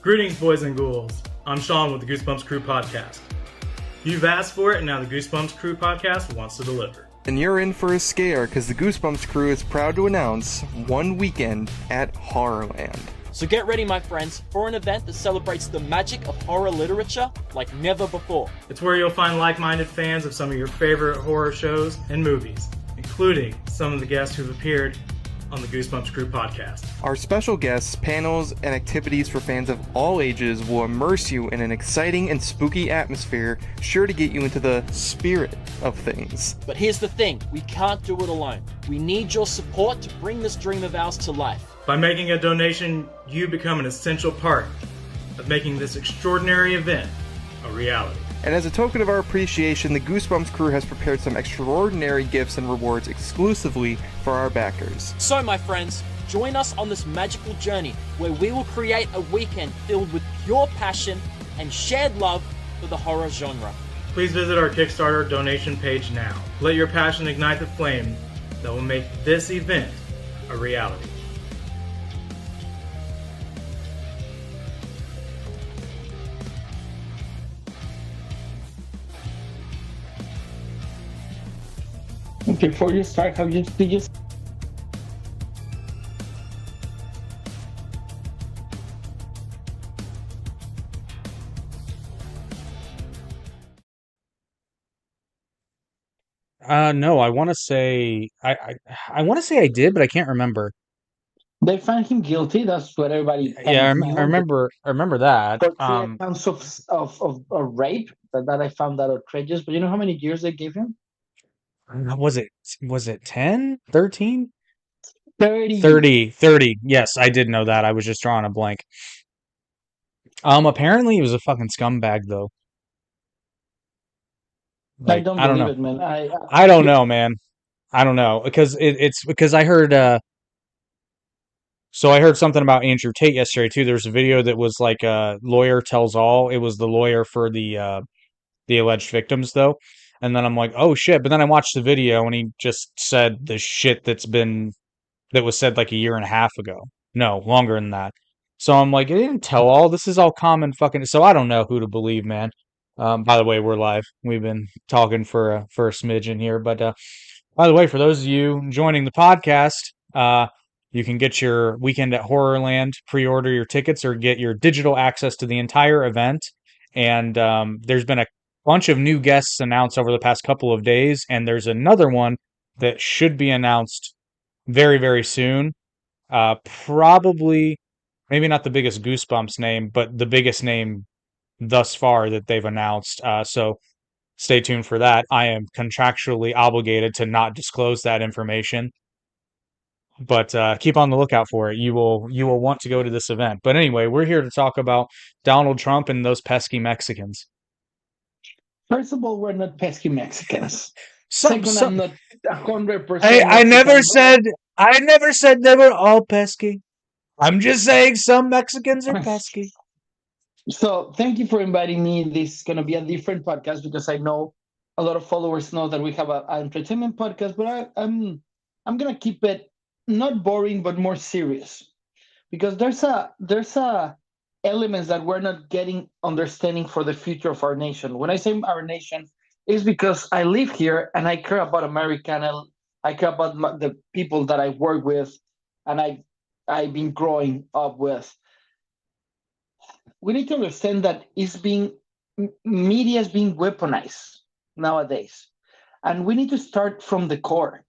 Greetings, boys and ghouls. I'm Sean with the Goosebumps Crew Podcast. You've asked for it, and now the Goosebumps Crew Podcast wants to deliver. And you're in for a scare, because the Goosebumps Crew is proud to announce one weekend at Horrorland. So get ready, my friends, for an event that celebrates the magic of horror literature like never before. It's where you'll find like-minded fans of some of your favorite horror shows and movies, including some of the guests who've appeared on the Goosebumps Crew Podcast. Our special guests, panels, and activities for fans of all ages will immerse you in an exciting and spooky atmosphere, sure to get you into the spirit of things. But here's the thing, we can't do it alone. We need your support to bring this dream of ours to life. By making a donation, you become an essential part of making this extraordinary event a reality. And as a token of our appreciation, the Goosebumps Crew has prepared some extraordinary gifts and rewards exclusively for our backers. So, my friends, join us on this magical journey where we will create a weekend filled with pure passion and shared love for the horror genre. Please visit our Kickstarter donation page now. Let your passion ignite the flame that will make this event a reality. Before you start, how did you No, I want to say I want to say I did, but I can't remember. they found him guilty? That's what everybody Yeah, kind of knew. I remember that. 40 counts of rape that I found that outrageous. But you know how many years they gave him? Was it 10, 13? 30. 30. Yes, I did know that. I was just drawing a blank. Apparently he was a fucking scumbag though. I Like, don't I don't believe know. it, man. I don't know, man. I don't know because it's because I heard so I heard something about Andrew Tate yesterday too. There's a video that was like lawyer tells all. It was the lawyer for the alleged victims though. And then I'm like, "Oh shit." But then I watched the video and he just said the shit that was said like a year and a half ago. No, longer than that. So I'm like, "It didn't tell all. This is all common fucking." So I don't know who to believe, man. By the way, we're live. We've been talking for a smidgen here, but by the way, for those of you joining the podcast, you can get your weekend at Horrorland, pre-order your tickets, or get your digital access to the entire event. And there's been a bunch of new guests announced over the past couple of days, and there's another one that should be announced very, very soon. Probably, maybe not the biggest Goosebumps name, but the biggest name thus far that they've announced. So stay tuned for that. I am contractually obligated to not disclose that information, but keep on the lookout for it. You will want to go to this event. But anyway, we're here to talk about Donald Trump and those pesky Mexicans. First of all, we're not pesky Mexicans. Some, Second, I'm some, not 100% I never Mexican. said they were all pesky. I'm just saying some Mexicans are pesky. So thank you for inviting me. This is going to be a different podcast because I know a lot of followers know that we have an entertainment podcast, but I'm going to keep it not boring but more serious because there's a elements that we're not getting understanding for the future of our nation. When I say our nation, is because I live here and I care about America and I care about the people that I work with and I've been growing up with. We need to understand that media is being weaponized nowadays, and we need to start from the core.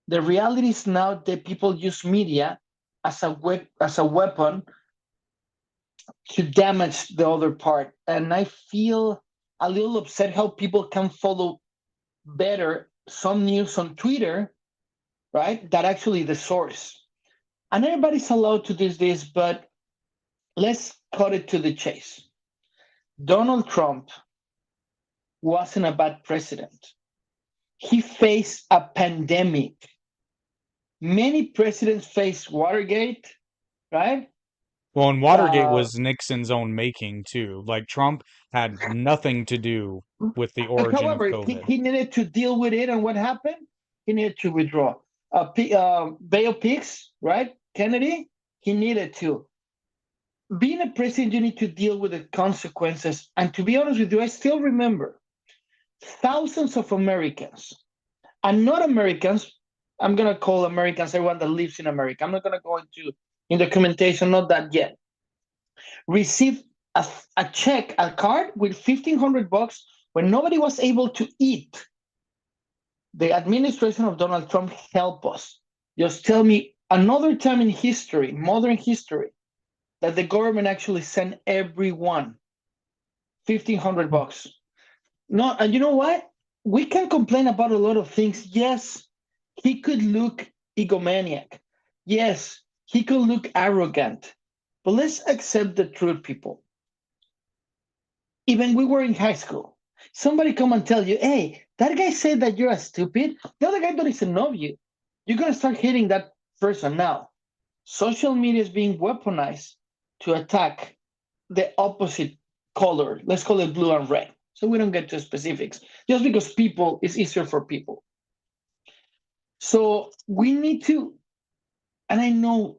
The reality is now that people use media as a weapon to damage the other part, and I feel a little upset how people can follow better some news on Twitter, right? That actually the source, and everybody's allowed to do this, but let's cut it to the chase. Donald Trump wasn't a bad president. He faced a pandemic. Many presidents faced Watergate, right? Well, and Watergate was Nixon's own making too. Like Trump had nothing to do with the origin of However, COVID. he needed to deal with it, and what happened? He needed to withdraw. Bay of Pigs, right? Kennedy, he needed to. being a president, you need to deal with the consequences. And to be honest with you, I still remember thousands of Americans and not Americans. I'm gonna call Americans everyone that lives in America. I'm not gonna go in documentation, not that yet. Receive a check, a card with $1,500 when nobody was able to eat. The administration of Donald Trump helped us. Just tell me another time in history, modern history, that the government actually sent everyone $1,500. No, and you know what? We can complain about a lot of things. Yes, he could look egomaniac. Yes, he could look arrogant. But let's accept the truth, people. Even we were in high school. Somebody come and tell you, hey, that guy said that you're a stupid. The other guy doesn't know you. You're going to start hating that person now. Social media is being weaponized to attack the opposite color. Let's call it blue and red. So we don't get to specifics. Just because people is easier for people. So we need to, and I know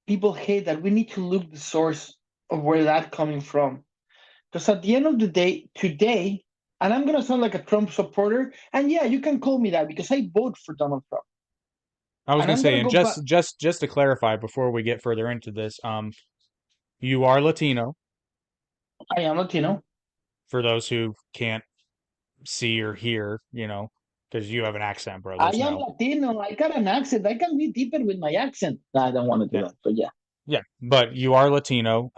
people hate that, we need to look the source of where that coming from. Because at the end of the day, today, and I'm gonna sound like a Trump supporter, and yeah, you can call me that because I vote for Donald Trump. I was And gonna I'm say, gonna and go back. just to clarify before we get further into this, you are Latino, I am Latino. for those who can't see or hear, because you have an accent, bro. I There's am no, Latino. I got an accent. I can be deeper with my accent. No, I don't want to do yeah, that, but yeah. yeah, but you are Latino,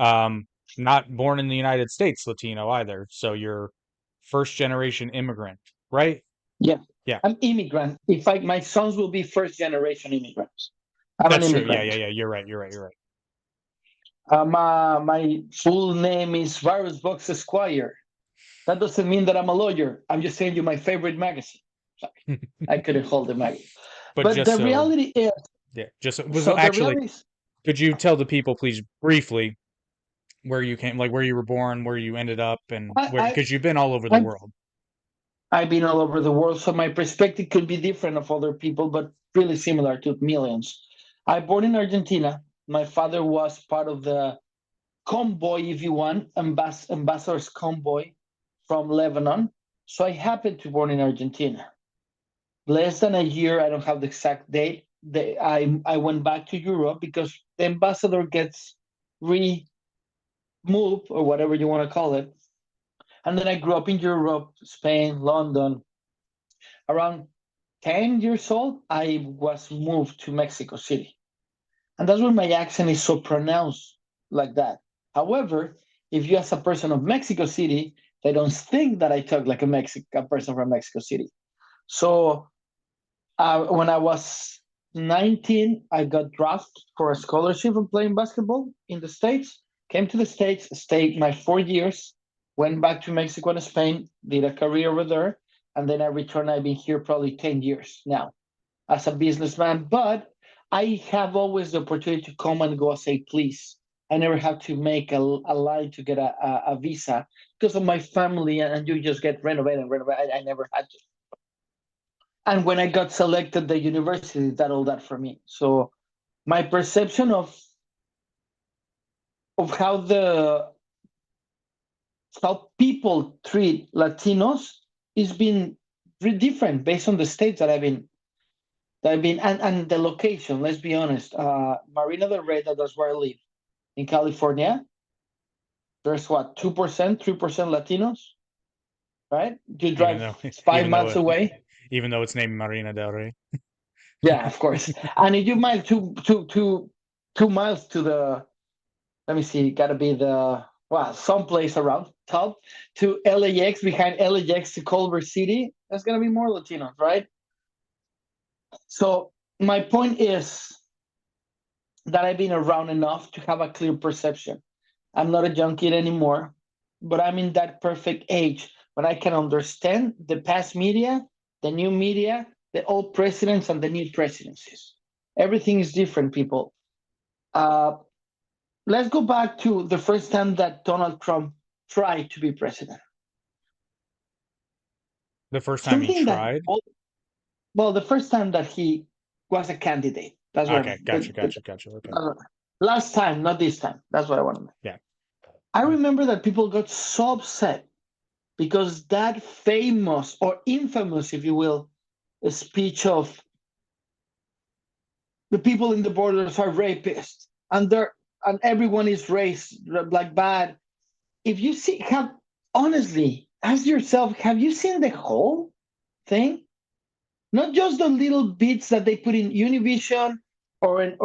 not born in the United States Latino either. So you're first generation immigrant, right? Yeah. Yeah, I'm immigrant. In fact, my sons will be first generation immigrants. I'm an that's true. Yeah, yeah, immigrant. yeah. You're right. You're right. You're right. My full name is Virus Box Esquire. That doesn't mean that I'm a lawyer. I'm just saying you my favorite magazine. Sorry, I couldn't hold the magazine. But But just the so, reality is, yeah, so the actually, reality is, could you tell the people, please, briefly, where you came, like where you were born, where you ended up, and I, where, I, because you've been all over the I, world. I've been all over the world, so my perspective could be different of other people, but really similar to millions. I born in Argentina. My father was part of the convoy, if you want, ambassador's convoy from Lebanon. So I happened to born in Argentina. Less than a year, I don't have the exact date. I went back to Europe because the ambassador gets removed or whatever you want to call it. And then I grew up in Europe, Spain, London. Around 10 years old, I was moved to Mexico City. And that's why my accent is so pronounced like that. However, if you ask a person of Mexico City, they don't think that I talk like a person from Mexico City. So when I was 19, I got drafted for a scholarship and playing basketball in the States. Came to the States, stayed my 4 years, went back to Mexico and Spain, did a career over there, and then I returned. I've been here probably 10 years now as a businessman, but I have always the opportunity to come and go as I please. I never have to make a line to get a visa because of my family, and you just get renovated and renovated. I never had to. And when I got selected, the university did all that for me. So my perception of how people treat Latinos is been different based on the states that I've been and the location. Let's be honest. Marina del Rey, that's where I live in California. There's what 2%, 3% Latinos, right? You Even drive though, 5 miles away. even though it's named Marina del Rey. Yeah, of course. And if you mile 2 miles to the, let me see, got to be the, well, someplace around top to LAX, behind LAX to Culver City, there's gonna be more Latinos, right? So my point is that I've been around enough to have a clear perception. I'm not a young kid anymore, but I'm in that perfect age when I can understand the past media, the new media, the old presidents, and the new presidencies. Everything is different, people. Uh, let's go back to the first time that Donald Trump tried to be president. The first time he Something that, tried. well, the first time that he was a candidate. That's what Okay, I'm, gotcha, gotcha, gotcha. Okay. Last time, not this time. That's what I want to make. Yeah. I remember that people got so upset because that famous or infamous, if you will, speech of the people in the borders are rapists and everyone is race like bad. If you see, have honestly, ask yourself, have you seen the whole thing? Not just the little bits that they put in Univision or in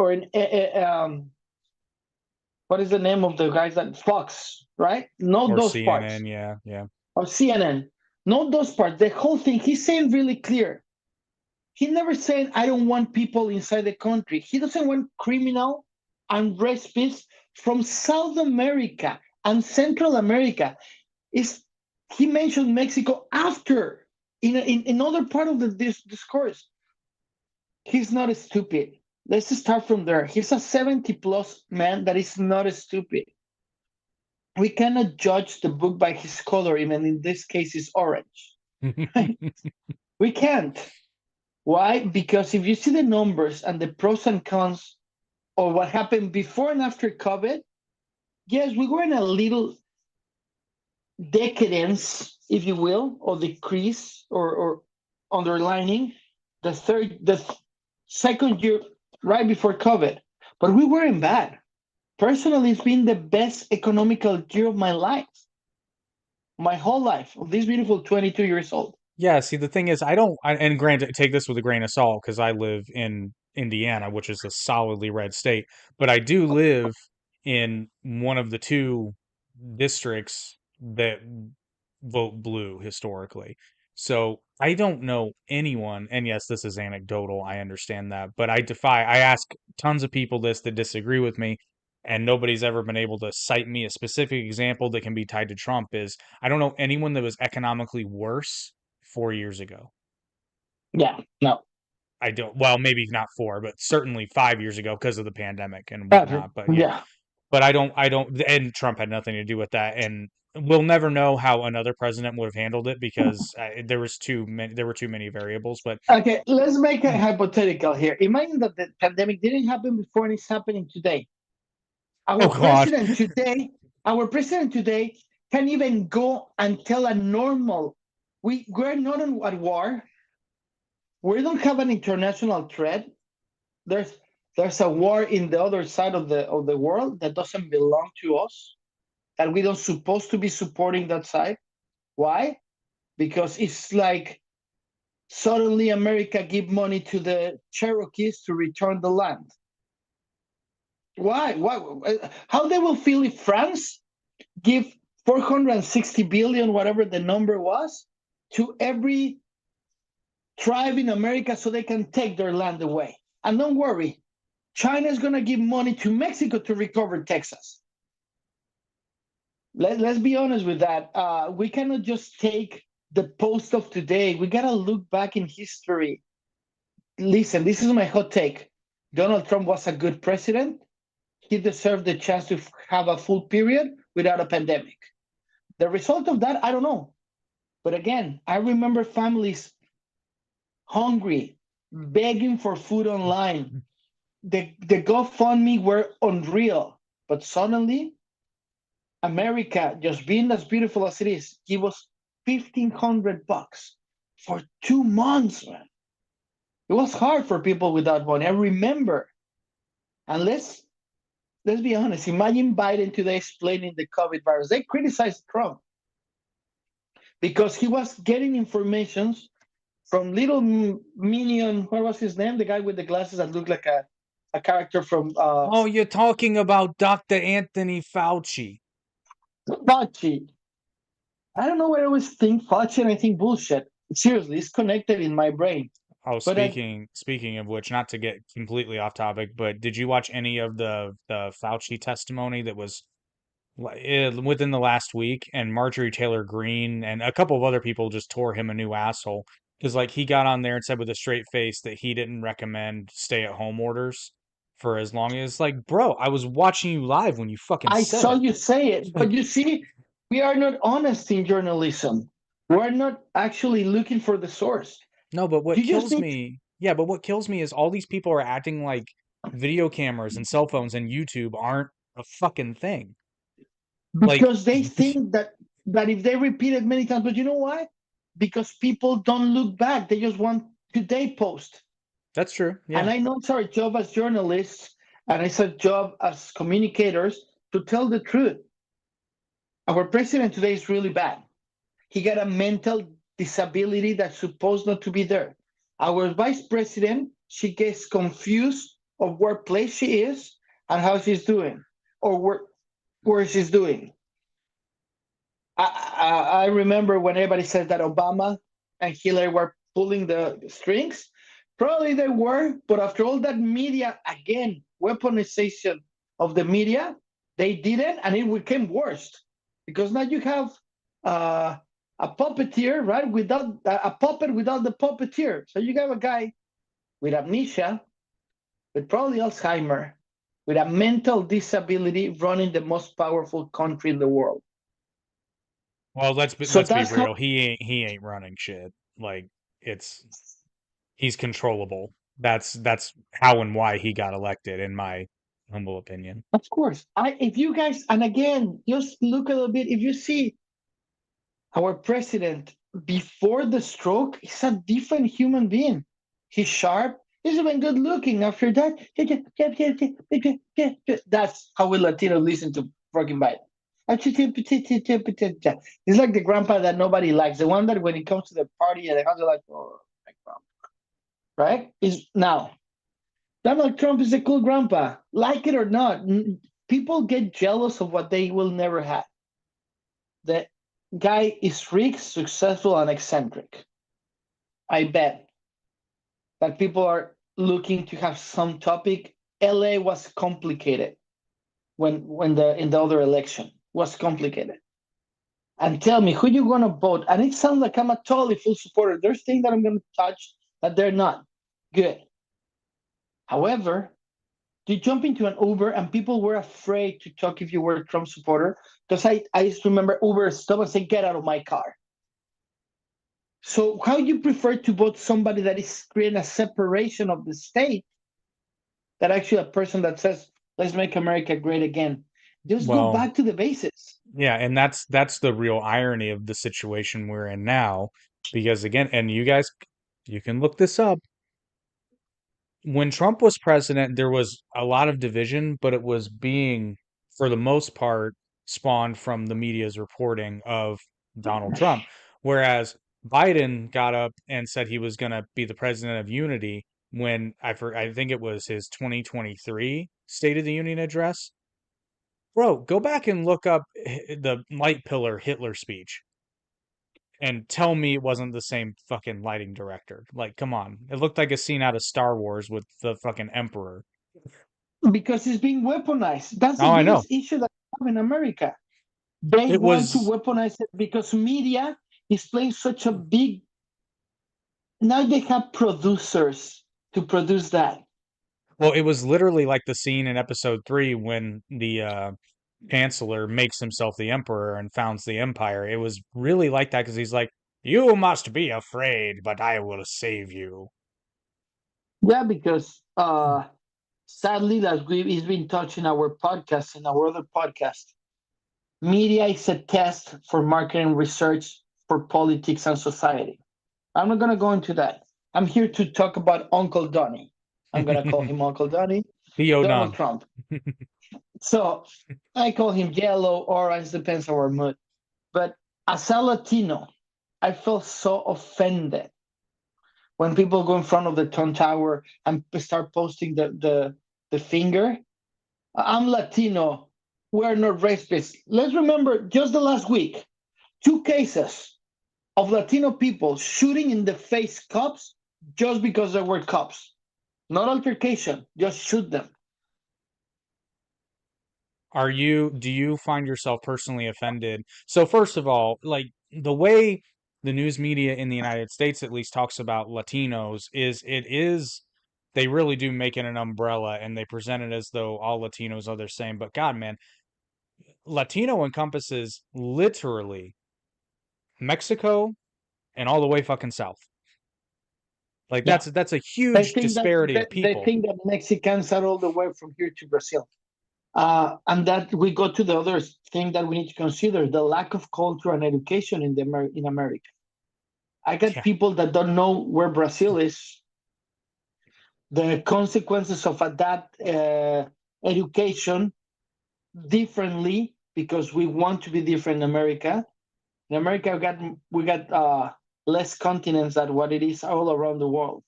what is the name of the guys that Fox, right? Not Or those parts. CNN, yeah, yeah. Or CNN. Not those parts. The whole thing. He's saying really clear. He never said, I don't want people inside the country. He doesn't want criminal and rapists from South America and Central America. Is he mentioned Mexico after in another part of this discourse. He's not stupid. Let's start from there. He's a 70 plus man that is not stupid. We cannot judge the book by his color, even in this case, it's orange. Right? We can't. Why? Because if you see the numbers and the pros and cons of what happened before and after COVID, yes, we were in a little decadence, if you will, or decrease or underlining the second year right before COVID. But we weren't bad. Personally, it's been the best economical year of my life, my whole life, of this beautiful 22 years old. Yeah, see, the thing is, and granted, take this with a grain of salt because I live in Indiana, which is a solidly red state, but I do live in one of the two districts that vote blue historically. So I don't know anyone, and yes, this is anecdotal, I understand that, but I ask tons of people this that disagree with me, and nobody's ever been able to cite me a specific example that can be tied to Trump is I don't know anyone that was economically worse 4 years ago. Yeah, no. I don't, well, maybe not four, but certainly 5 years ago because of the pandemic and whatnot. But yeah, Yeah. but I don't, and Trump had nothing to do with that. And we'll never know how another president would have handled it because there were too many variables. But Okay, let's make a hypothetical here. Imagine that the pandemic didn't happen before and it's happening today. oh Our God, president today, our president today can even go and tell a normal, we're not at war. We don't have an international threat. There's there's a war in the other side of the world that doesn't belong to us, that we don't supposed to be supporting that side. Why? Because it's like suddenly America give money to the Cherokees to return the land. Why? Why? How they will feel if France give 460 billion, whatever the number was, to every tribe in America so they can take their land away. And don't worry, China is going to give money to Mexico to recover Texas. Let's be honest with that. We cannot just take the post of today. We got to look back in history. Listen, this is my hot take. Donald Trump was a good president. He deserved the chance to have a full period without a pandemic. The result of that, I don't know. But again, I remember families hungry, begging for food online. The GoFundMe were unreal. But suddenly, America, just being as beautiful as it is, give us $1,500 for 2 months, man. It was hard for people without money. I remember. And let's be honest. Imagine Biden today explaining the COVID virus. They criticized Trump because he was getting informations from little minion. What was his name? The guy with the glasses that looked like a character from oh, you're talking about Dr. Anthony Fauci. Fauci. I don't know where I always think Fauci and I think bullshit. Seriously, it's connected in my brain. Oh, But speaking of which, not to get completely off topic, but did you watch any of the Fauci testimony that was within the last week? And Marjorie Taylor Greene and a couple of other people just tore him a new asshole because like he got on there and said with a straight face that he didn't recommend stay-at-home orders for as long as like, bro, I was watching you live when you fucking I said saw it. you say it. But Like, you see, we are not honest in journalism. We're not actually looking for the source. no, but what You just kills need me, yeah, but what kills me is all these people are acting like video cameras and cell phones and YouTube aren't a fucking thing. Like, Because they think that if they repeat it many times, but you know why? Because people don't look back. They just want today post. that's true. And Yeah. I know it's our job as journalists and it's our job as communicators to tell the truth. Our president today is really bad. He got a mental disability that's supposed not to be there. Our vice president, she gets confused of what place she is and how she's doing, or where she's doing. I remember when everybody said that Obama and Hillary were pulling the strings. Probably they were, but after all that media, again, weaponization of the media, they didn't, and it became worse because now you have a puppeteer, right? Without a puppet without the puppeteer. So you have a guy with amnesia, with probably Alzheimer, with a mental disability running the most powerful country in the world. Well, So let's be that's how real. He ain't running shit. Like, it's he's controllable. That's how and why he got elected, in my humble opinion. Of course. If you guys, and again, just look a little bit, if you see our president before the stroke, he's a different human being. He's sharp. He's even good looking. After that, that's how we Latinos listen to fucking Biden. He's like the grandpa that nobody likes. The one that when he comes to the party and the house, they're like, oh, my grandpa. Right? Is now Donald Trump is a cool grandpa. Like it or not, people get jealous of what they will never have. The guy is rich, successful, and eccentric. I bet that people are looking to have some topic. LA was complicated when the in the other election was complicated. And tell me who you gonna vote. And it sounds like I'm a totally full supporter. There's things that I'm gonna touch that they're not. Good. However, you jump into an Uber and people were afraid to talk if you were a Trump supporter because I used to remember Uber stop and say, get out of my car. So how you prefer to vote somebody that is creating a separation of the state that actually a person that says, let's make America great again. Just go Well, back to the basics. yeah, and that's the real irony of the situation we're in now, because again, and you guys, you can look this up. When Trump was president, there was a lot of division, but it was being, for the most part, spawned from the media's reporting of Donald Trump. Whereas Biden got up and said he was going to be the president of unity when I think it was his 2023 State of the Union address. Bro, go back and look up the light pillar Hitler speech and tell me it wasn't the same fucking lighting director. Like, come on. It looked like a scene out of Star Wars with the fucking Emperor. Because it's being weaponized. That's the Oh, I know. biggest issue that we have in America. They It want to was, weaponize it because media is playing such a big. Now they have producers to produce that. well, it was literally like the scene in episode 3 when the chancellor makes himself the emperor and founds the empire. It was really like that because he's like, "You must be afraid, but I will save you." Yeah, because sadly, as we've been touching our podcast and our other podcast, media is a test for marketing research for politics and society. I'm not going to go into that. I'm here to talk about Uncle Donnie. I'm going to call him Uncle Donnie, Theo Donald Nunn. Trump. So I call him yellow, orange, depends on our mood. But as a Latino, I felt so offended when people go in front of the Trump Tower and start posting the finger. I'm Latino. We're not racist. Let's remember just the last week, 2 cases of Latino people shooting in the face cops just because they were cops. Not altercation, just shoot them. Do you find yourself personally offended? So first of all, like the way the news media in the United States at least talks about Latinos is they really do make it an umbrella and they present it as though all Latinos are the same. But God, man, Latino encompasses literally Mexico and all the way fucking south. Like Yeah. that's a They huge think that disparity of they people. think that Mexicans are all the way from here to Brazil. And that we go to the other thing that we need to consider: the lack of culture and education in America. I got Yeah. people that don't know where Brazil is, the consequences of that education differently because we want to be different in America. In America, we got less continents than what it is all around the world.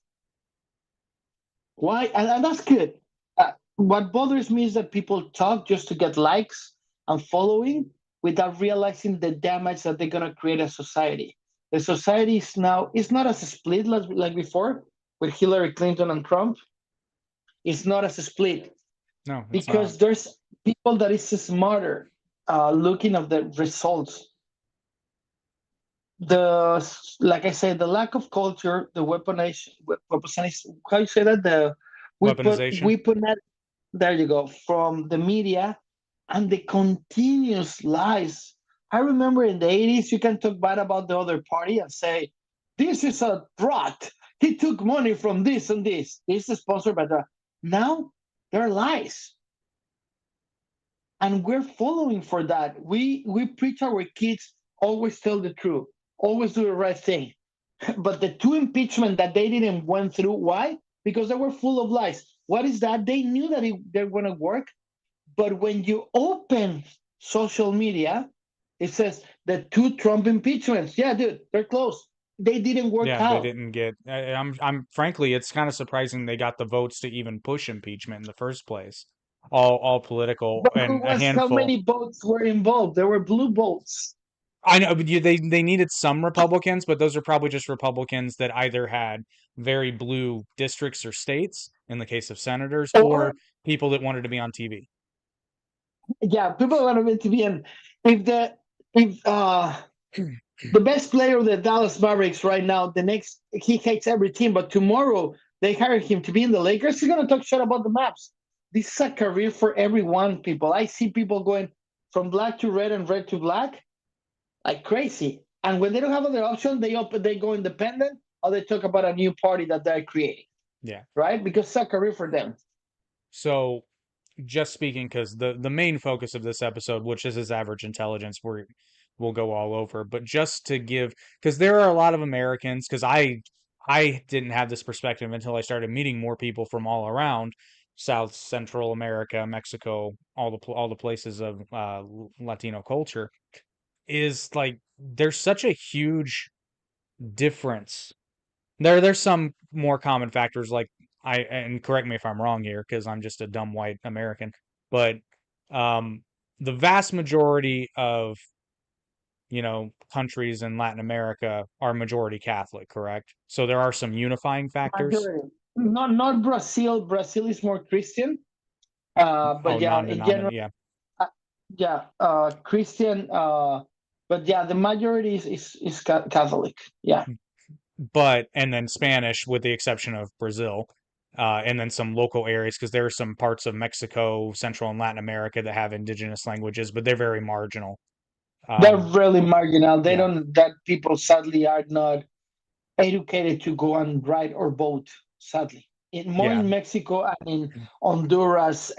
Why? And that's good. What bothers me is that people talk just to get likes and following without realizing the damage that they're going to create a society. The society is now is not as split like before with Hillary Clinton and Trump. It's not as split No, it's not. because there's people that is smarter looking at the results. The like I said, the lack of culture, the weaponization, how you say that, the Weaponization. weapon, there you go, from the media and the continuous lies. I remember in the 80s, you can talk bad about the other party and say, this is a rot. He took money from this and this. This is sponsored by the. Now, they're lies. And we're following for that. We preach our kids always tell the truth, always do the right thing. But the two impeachment that they didn't went through, why? Because they were full of lies. What is that? They knew that they're going to work, but when you open social media, it says the two Trump impeachments. Yeah, dude, they're close. They didn't work Yeah, they out. didn't get. I'm frankly, it's kind of surprising they got the votes to even push impeachment in the first place. All political But who and a was how handful. many votes were involved? There were blue votes. I know, but they needed some Republicans, but those are probably just Republicans that either had very blue districts or states, in the case of senators, or Or people that wanted to be on TV. yeah, people want to be in. If the if the best player of the Dallas Mavericks right now, the next he hates every team, but tomorrow they hire him to be in the Lakers, he's gonna talk shit about the Maps. This is a career for everyone, people. I see people going from black to red and red to black like crazy. And when they don't have other option, they go independent or they talk about a new party that they're creating, Yeah. right? Because it's a career for them. So just speaking, because the main focus of this episode, which is his average intelligence, we'll go all over, but just to give, because there are a lot of Americans, because I didn't have this perspective until I started meeting more people from all around South Central America, Mexico, all the places of Latino culture, is like there's such a huge difference. There's some more common factors like and correct me if I'm wrong here because I'm just a dumb white American, but um the vast majority of, countries in Latin America are majority Catholic, correct? So there are some unifying factors. Majority. Not Brazil. Brazil is more Christian. Oh, But yeah, in general, yeah. uh, yeah, Christian. But yeah, the majority is Catholic. Yeah, But and then Spanish with the exception of Brazil. And then some local areas because there are some parts of Mexico, Central and Latin America that have indigenous languages, but they're very marginal. they're Um, really marginal. They yeah, don't. That people sadly are not educated to go and write or vote. Sadly, more yeah. in Mexico and in Honduras,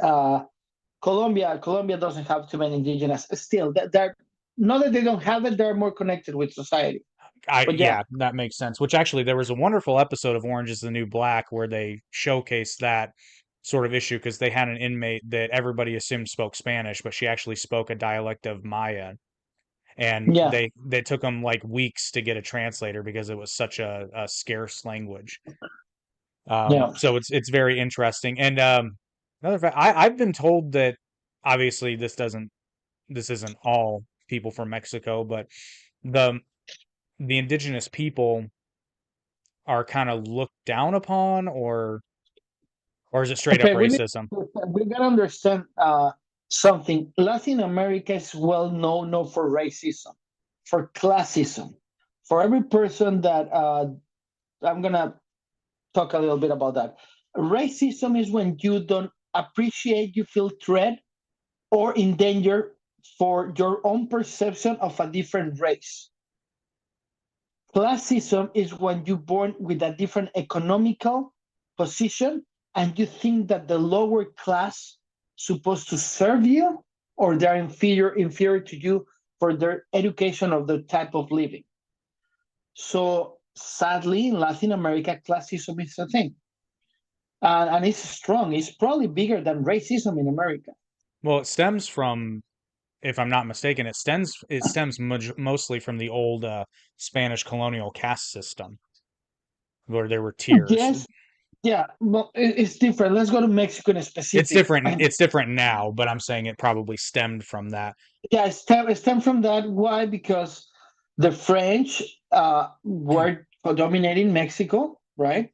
Colombia. Colombia doesn't have too many indigenous. Still, they're not that they don't have it. They're more connected with society. But yeah, Yeah, that makes sense. Which actually, there was a wonderful episode of Orange is the New Black where they showcased that sort of issue because they had an inmate that everybody assumed spoke Spanish, but she actually spoke a dialect of Maya, and yeah, they took them like weeks to get a translator because it was such a scarce language. yeah. So it's very interesting. And another fact, I've been told that obviously this isn't all people from Mexico, but the the indigenous people are kind of looked down upon, or is it straight up Okay, racism? we gotta understand something. Latin America is well known not for racism, for classism. For every person that I'm gonna talk a little bit about that. Racism is when you don't appreciate, you feel threat or in danger for your own perception of a different race. Classism is when you're born with a different economical position and you think that the lower class supposed to serve you or they're inferior to you for their education or the type of living. So sadly, in Latin America, classism is a thing. And it's strong. It's probably bigger than racism in America. Well, it stems from, if I'm not mistaken, it stems mostly from the old Spanish colonial caste system, where there were tiers. Yes, yeah, but it's different. Let's go to Mexico in It's specific. different. It's different now, but I'm saying it probably stemmed from that. Yeah, it stem from that. Why? Because the French were dominating Mexico, right,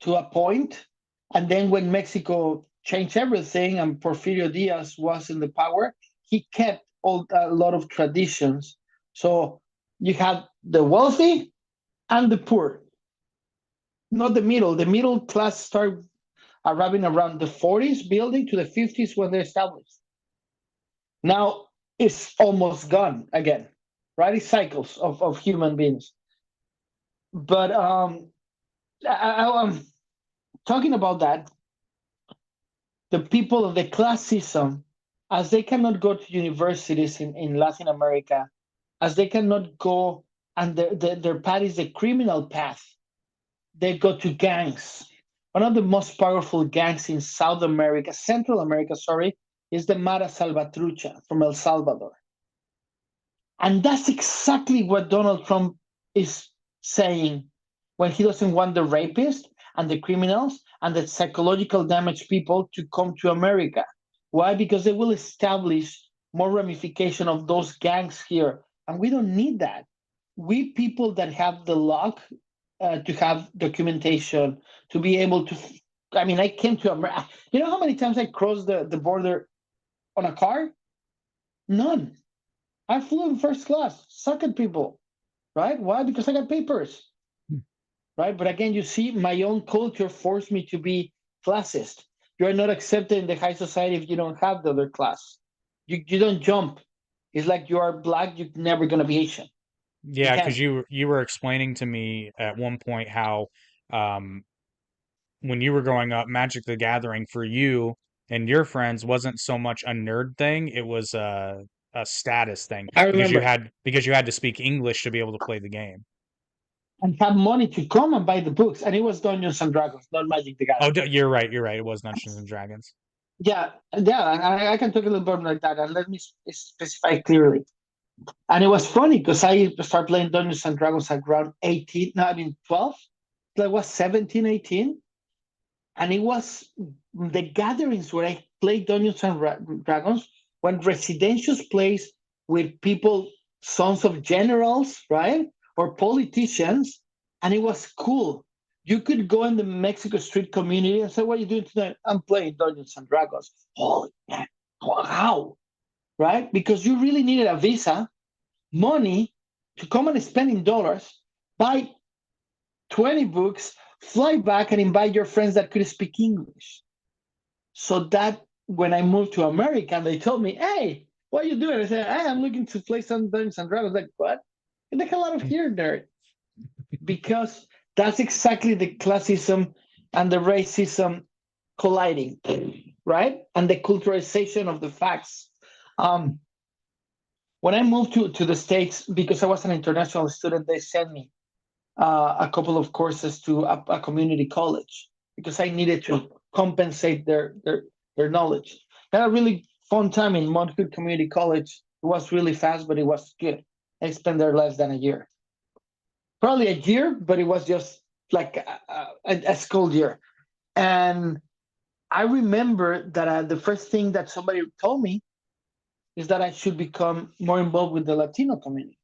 to a point, and then when Mexico changed everything and Porfirio Diaz was in the power, he kept a lot of traditions. So you had the wealthy and the poor, not the middle. The middle class started arriving around the 40s, building to the 50s when they established. Now it's almost gone again, right? It's cycles of human beings. But I'm talking about that. The people of the classism, as they cannot go to universities in Latin America, as they cannot go and their path is the criminal path, they go to gangs. One of the most powerful gangs in South America, Central America, sorry, is the Mara Salvatrucha from El Salvador. And that's exactly what Donald Trump is saying when he doesn't want the rapists and the criminals and the psychological damaged people to come to America. Why? Because they will establish more ramification of those gangs here. And we don't need that. We people that have the luck to have documentation, to be able to. I mean, I came to America. You know how many times I crossed the border on a car? None. I flew in first class. Suck at people, right? Why? Because I got papers, right? But again, you see, my own culture forced me to be classist. You are not accepted in the high society if you don't have the other class. You don't jump. It's like you are black, you're never gonna be Asian. You Yeah, because can't. you were explaining to me at one point how um, when you were growing up, Magic the Gathering for you and your friends wasn't so much a nerd thing; it was a status thing I because you remember had to speak English to be able to play the game. and have money to come and buy the books, and it was Dungeons and Dragons, not Magic the Oh, Gathering. you're right. You're right. It was Dungeons and Dragons. Yeah, yeah, I can talk a little bit like that, and let me specify clearly. And it was funny because I started playing Dungeons and Dragons at around 18, no, I mean 12. So I was 17, 18. And it was the gatherings where I played Dungeons and Dragons when residential plays with people, sons of generals, right? Or politicians. And it was cool. You could go in the Mexico street community and say, "What are you doing tonight?" "I'm playing Dungeons and Dragons." "Holy man, how?" Right? Because you really needed a visa, money to come and spend in dollars, buy 20 books, fly back and invite your friends that could speak English. So that when I moved to America and they told me, "Hey, what are you doing?" I said, "Hey, I'm looking to play some Dungeons and Dragons." Like, what? Get the hell out of here, nerd. Because that's exactly the classism and the racism colliding, right? And the culturalization of the facts. Um, when I moved to the States, because I was an international student, they sent me a couple of courses to a community college because I needed to compensate their knowledge. Had a really fun time in Monthood Community College. It was really fast, but it was good. I spent there less than a year, probably a year, but it was just like a school year. And I remember that the first thing that somebody told me is that I should become more involved with the Latino community.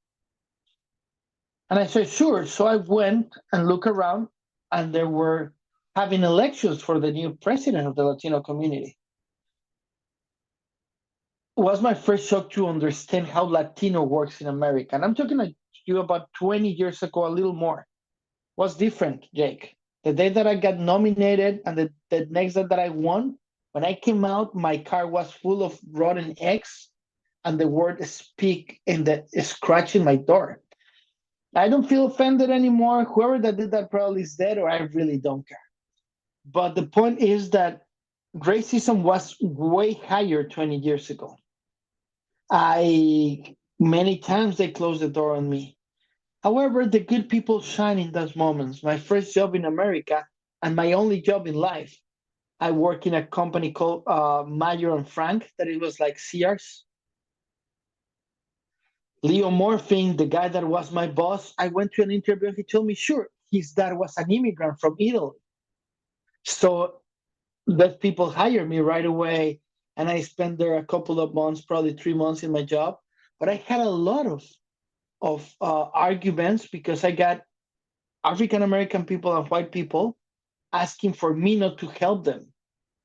And I said, sure. So I went and looked around, and they were having elections for the new president of the Latino community. It was my first shock to understand how Latino works in America. And I'm talking to you about 20 years ago, a little more. What's different, Jake? The day that I got nominated and the next day that I won, when I came out, my car was full of rotten eggs and the word speak in the scratch in my door. I don't feel offended anymore. Whoever that did that probably is dead, or I really don't care. But the point is that racism was way higher 20 years ago. I many times they closed the door on me. However, the good people shine in those moments. My first job in America and my only job in life, I work in a company called Mayor and Frank, that it was like Sears. Leo Morphine, the guy that was my boss, I went to an interview and he told me, sure, his dad was an immigrant from Italy. So that people hired me right away. And I spent there a couple of months, probably 3 months in my job. But I had a lot of arguments because I got African American people and white people asking for me not to help them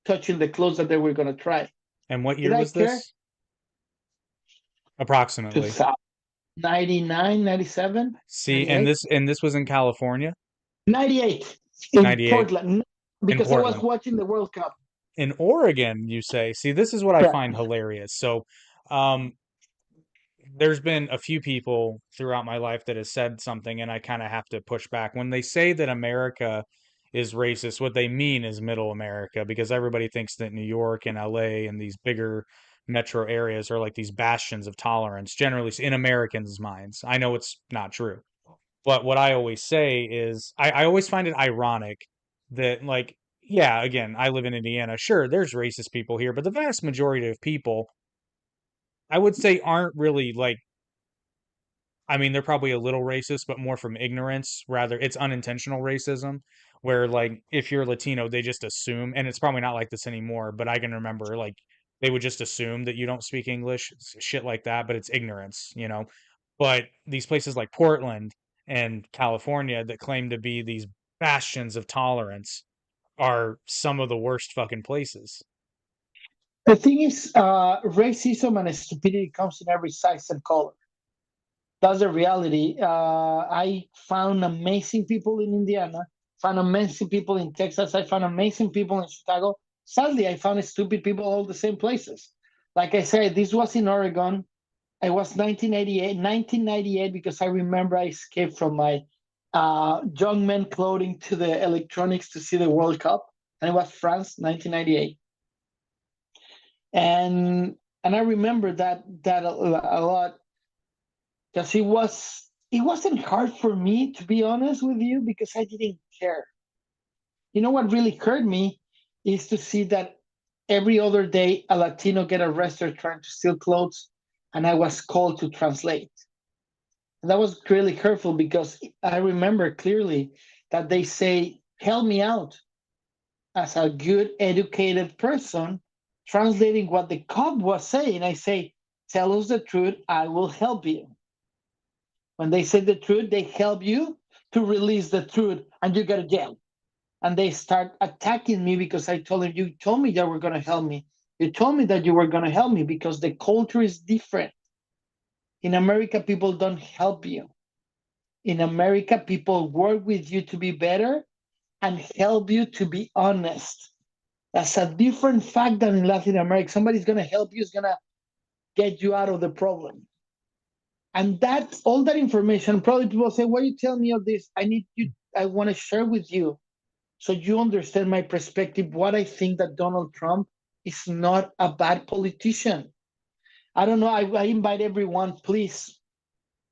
touching the clothes that they were going to try. And what Did year I was care? this? Approximately. 99, 97, See, 98, and this was in California, 98 in 98 Portland in because I was Portland. watching the World Cup. In Oregon, you say. See, this is what I Correct. find hilarious. So, um, there's been a few people throughout my life that has said something, and I kind of have to push back. When they say that America is racist, what they mean is middle America, because everybody thinks that New York and LA and these bigger metro areas are like these bastions of tolerance, generally in Americans' minds. I know it's not true. But what I always say is, I always find it ironic that, like, yeah, again, I live in Indiana. Sure, there's racist people here, but the vast majority of people, I would say, aren't really like, I mean, they're probably a little racist, but more from ignorance. Rather, it's unintentional racism, where like if you're Latino, they just assume, and it's probably not like this anymore, but I can remember like they would just assume that you don't speak English, shit like that, but it's ignorance, you know. But these places like Portland and California that claim to be these bastions of tolerance are some of the worst fucking places. The thing is, racism and stupidity comes in every size and color. That's the reality. I found amazing people in Indiana, found amazing people in Texas, I found amazing people in Chicago. Sadly, I found stupid people all the same places. Like I said, this was in Oregon. It was 1998, because I remember I escaped from my young men clothing to the electronics to see the World Cup. And it was France, 1998. And I remember that a lot because it wasn't hard for me, to be honest with you, because I didn't care. You know what really hurt me is to see that every other day a Latino get arrested trying to steal clothes, and I was called to translate. And that was really hurtful because I remember clearly that they say, "Help me out," as a good educated person translating what the cop was saying. I say, "Tell us the truth, I will help you." When they say the truth, they help you to release the truth and you go to jail. And they start attacking me because I told them, you told me that were going to help me. You told me that you were going to help me, because the culture is different. In America, people don't help you. In America, people work with you to be better and help you to be honest. That's a different fact than in Latin America. Somebody's going to help you, is going to get you out of the problem. And that's all that information. Probably people say, "Why you tell me all this? I want to share with you so you understand my perspective, what I think that Donald Trump is not a bad politician." I don't know. I invite everyone, please.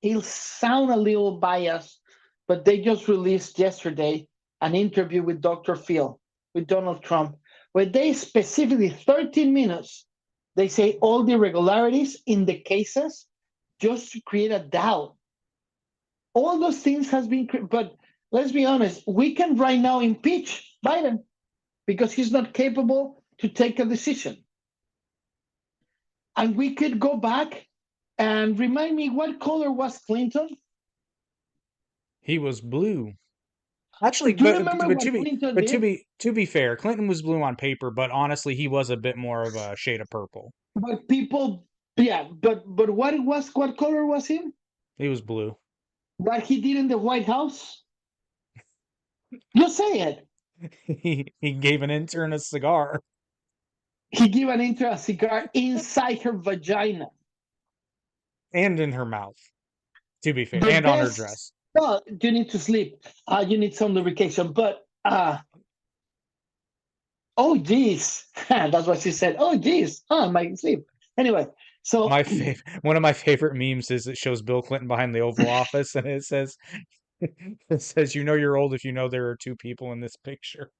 He'll sound a little biased, but they just released yesterday an interview with Dr. Phil, with Donald Trump, where they specifically, 13 minutes, they say all the irregularities in the cases just to create a doubt. All those things has been, but let's be honest, we can right now impeach Biden because he's not capable to take a decision. And we could go back and remind me, what color was Clinton? He was blue. Actually, Do you remember what Clinton did? to be fair, Clinton was blue on paper, but honestly, he was a bit more of a shade of purple. But people, yeah, but what color was him? He was blue. What he did in the White House? You say it. He gave an intern a cigar. He gave an intern a cigar inside her vagina. And in her mouth, to be fair, The and on her best dress. well, you need to sleep. You need some lubrication. But oh geez, that's what she said. Oh geez, I might sleep. Anyway, so One of my favorite memes is it shows Bill Clinton behind the Oval Office, and it says, "It says you know you're old if you know there are two people in this picture."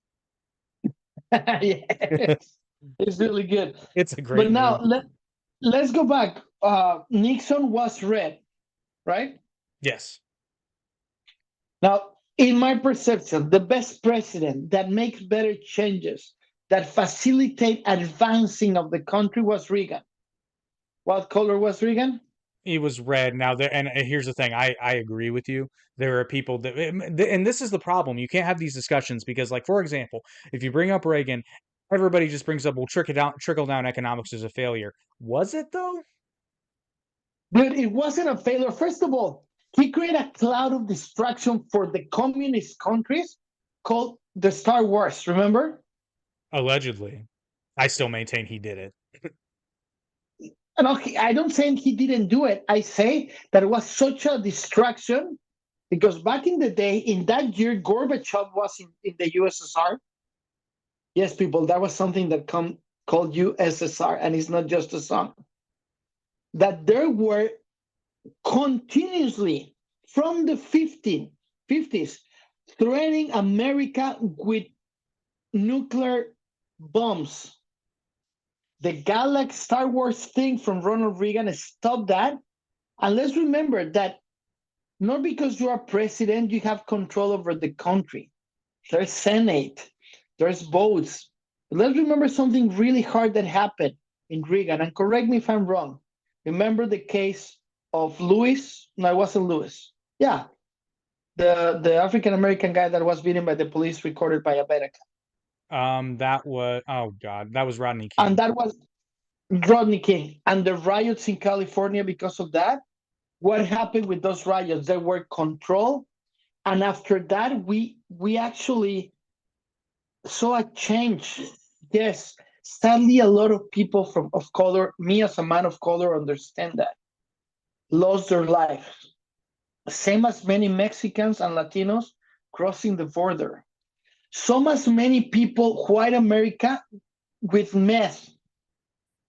yes, it's really good. It's a But great now meme. let's go back. Nixon was red, right? Yes, Now, in my perception, the best president that makes better changes that facilitate advancing of the country was Reagan. What color was Reagan? he was red. Now there, and here's the thing. I agree with you. There are people that, and this is the problem. You can't have these discussions because, like, for example, if you bring up Reagan, everybody just brings up, well, trickle down economics is a failure. Was it though? But it wasn't a failure. First of all, he created a cloud of destruction for the communist countries called the Star Wars. Remember? Allegedly, I still maintain he did it. No, I don't say he didn't do it. I say that it was such a distraction because back in the day, in that year, Gorbachev was in the USSR. Yes, people, that was something that called USSR, and it's not just a song. That there were continuously from the 50s threatening America with nuclear bombs. The Galaxy Star Wars thing from Ronald Reagan stopped that. And let's remember that not because you are president, you have control over the country. There's Senate, there's votes. But let's remember something really hard that happened in Reagan. And correct me if I'm wrong. Remember the case of Lewis? No, it wasn't Lewis. Yeah, the African American guy that was beaten by the police, recorded by America. That was, oh God, that was Rodney And King. that was Rodney King. And the riots in California because of that. What happened with those riots? They were controlled. And after that, we actually saw a change. Yes. Sadly, a lot of people of color, me as a man of color, understand that, lost their life. Same as many Mexicans and Latinos crossing the border. So as many people, white America, with meth.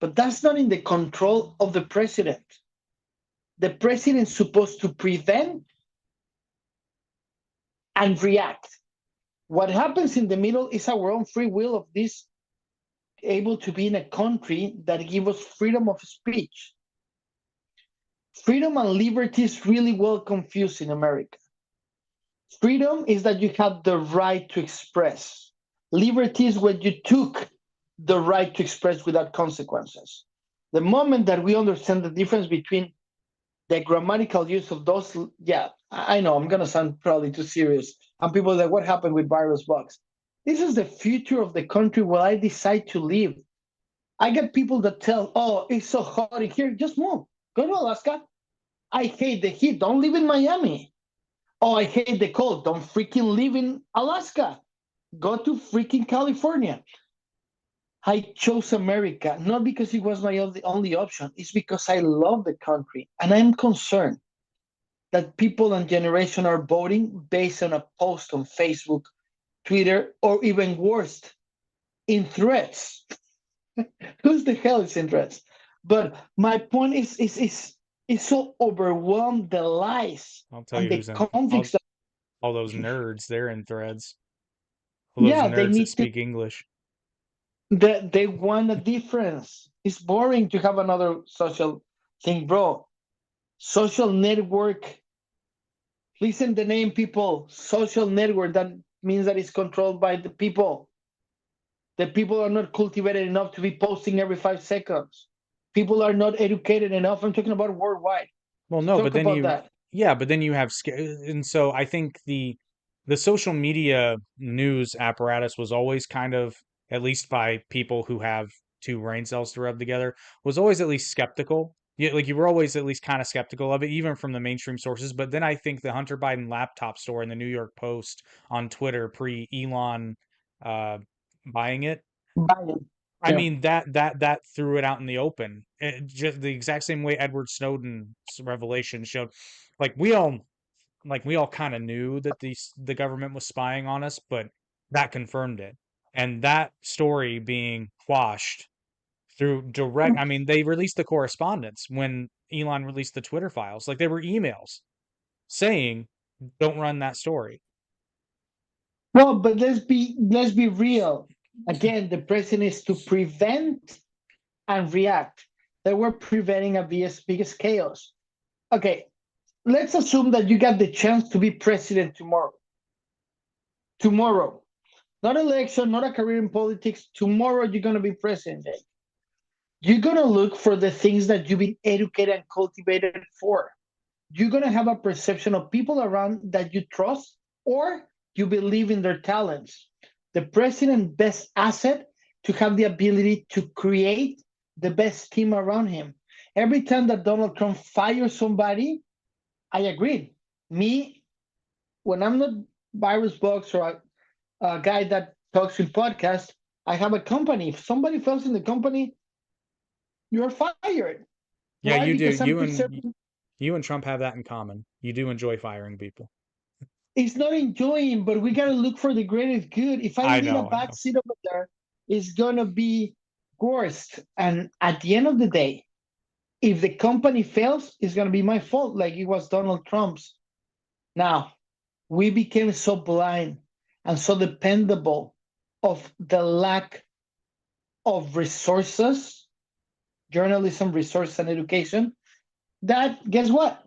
But that's not in the control of the president. The president's supposed to prevent and react. What happens in the middle is our own free will of this able to be in a country that gives us freedom of speech. Freedom and liberty is really well confused in America. Freedom is that you have the right to express. Liberty is when you took the right to express without consequences. The moment that we understand the difference between the grammatical use of those, yeah, I know I'm going to sound probably too serious. And people are like, what happened with virus bugs? This is the future of the country where I decide to live. I get people that tell, oh, it's so hot in here, just move. Go to Alaska. I hate the heat. Don't live in Miami. Oh, I hate the cold. Don't freaking live in Alaska. Go to freaking California. I chose America, not because it was my only option. It's because I love the country. And I'm concerned that people and generation are voting based on a post on Facebook, Twitter, or even worse, in threats. Who's the hell is in threats? But my point is so overwhelmed the lies I'll tell and you the who's in, conflicts that, all those nerds, they're in threads. All those yeah, they nerds that need to, speak English. they want a difference. It's boring to have another social thing, bro. Social network. Listen the name, people. Social network. That means that it's controlled by the people. The people are not cultivated enough to be posting every 5 seconds. People are not educated enough. I'm talking about worldwide. Well, To no, talk but then about you, that. yeah, but then you have, and so I think the social media news apparatus was always kind of, at least by people who have two brain cells to rub together, was always at least skeptical. Like you were always at least kind of skeptical of it, even from the mainstream sources. But then I think the Hunter Biden laptop store in the New York Post on Twitter pre Elon uh, buying it. Biden. I Yeah. mean that threw it out in the open. Just the exact same way Edward Snowden's revelation showed. Like we all like we all kind of knew that the government was spying on us, but that confirmed it. And that story being quashed through direct, I mean, they released the correspondence when Elon released the Twitter files. Like, they were emails saying, don't run that story. Well, but let's be real. Again, the president is to prevent and react. They were preventing a biggest chaos. Okay, let's assume that you got the chance to be president tomorrow. Tomorrow, not election, not a career in politics. Tomorrow, you're gonna be president. You're gonna look for the things that you've been educated and cultivated for. You're gonna have a perception of people around that you trust or you believe in their talents. The president's best asset to have the ability to create the best team around him. Every time that Donald Trump fires somebody, I agreed. Me, when I'm not Virus Box or a guy that talks in podcasts, I have a company. If somebody fails in the company, you're fired. Yeah, Why? you do. Because I'm preserving. You and Trump have that in common. You do enjoy firing people. It's not enjoying, but we gotta look for the greatest good. If I I leave a know, I bad know. seat over there, it's gonna be worst. And at the end of the day, if the company fails, it's gonna be my fault, like it was Donald Trump's. Now, we became so blind and so dependable of the lack of resources, journalism, resource, and education, that guess what?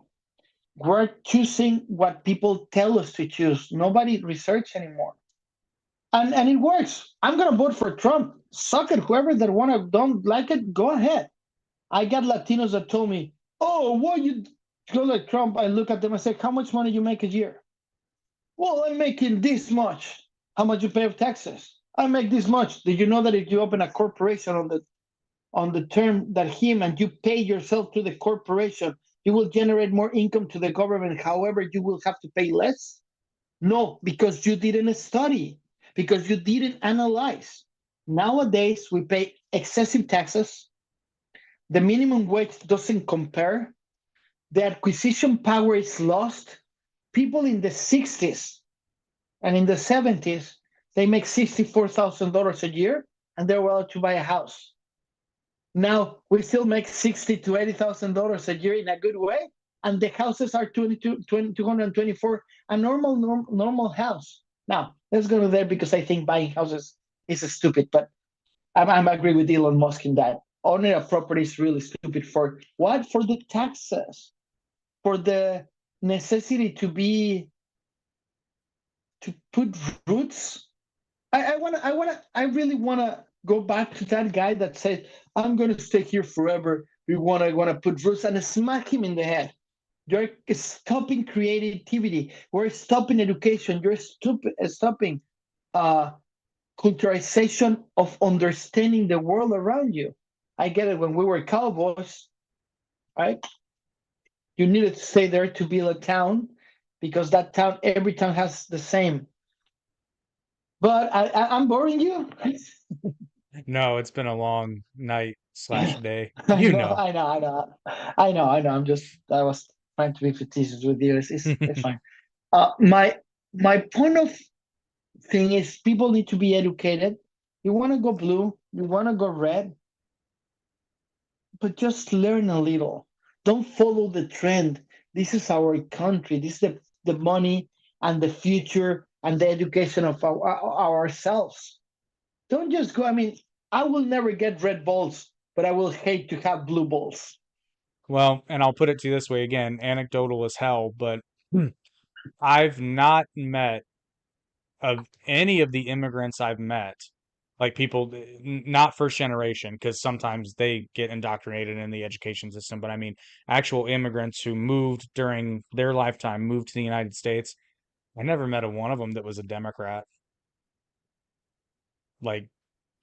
We're choosing what people tell us to choose. Nobody research anymore. And it works. I'm gonna vote for Trump. Suck it, whoever that wanna don't like it, go ahead. I got Latinos that told me, "Oh, why you go like Trump?" I look at them and say, "How much money you make a year?" Well, I'm making this much. How much you pay of taxes? I make this much. Did you know that if you open a corporation on the term that him and you pay yourself to the corporation, you will generate more income to the government. However, you will have to pay less? No, because you didn't study, because you didn't analyze. Nowadays, we pay excessive taxes. The minimum wage doesn't compare. The acquisition power is lost. People in the 60s and in the 70s, they make $64,000 a year and they're allowed to buy a house. Now we still make $60,000 to $80,000 a year in a good way, and the houses are 224, a normal house. Now let's go to there because I think buying houses is stupid, but I'm agree with Elon Musk in that owning a property is really stupid. For what? For the taxes, for the necessity to put roots. I really wanna go back to that guy that said, "I'm gonna stay here forever. We wanna put roots," and smack him in the head. You're stopping creativity. We're stopping education. You're stopping uh, culturalization of understanding the world around you. I get it. When we were cowboys, right? You needed to stay there to build a town because that town, every town has the same. But I'm boring you. No, it's been a long night slash day. I You know, know. I know, I know, I know. I was trying to be facetious with you. It's fine. My point of thing is people need to be educated. You want to go blue, you want to go red, but just learn a little. Don't follow the trend. This is our country. This is the money and the future and the education of ourselves. Don't just go. I mean, I will never get red balls, but I will hate to have blue balls. Well, and I'll put it to you this way again, anecdotal as hell, but I've not met of any of the immigrants I've met, like people not first generation, because sometimes they get indoctrinated in the education system, but I mean actual immigrants who moved during their lifetime, moved to the United States. I never met a one of them that was a Democrat. Like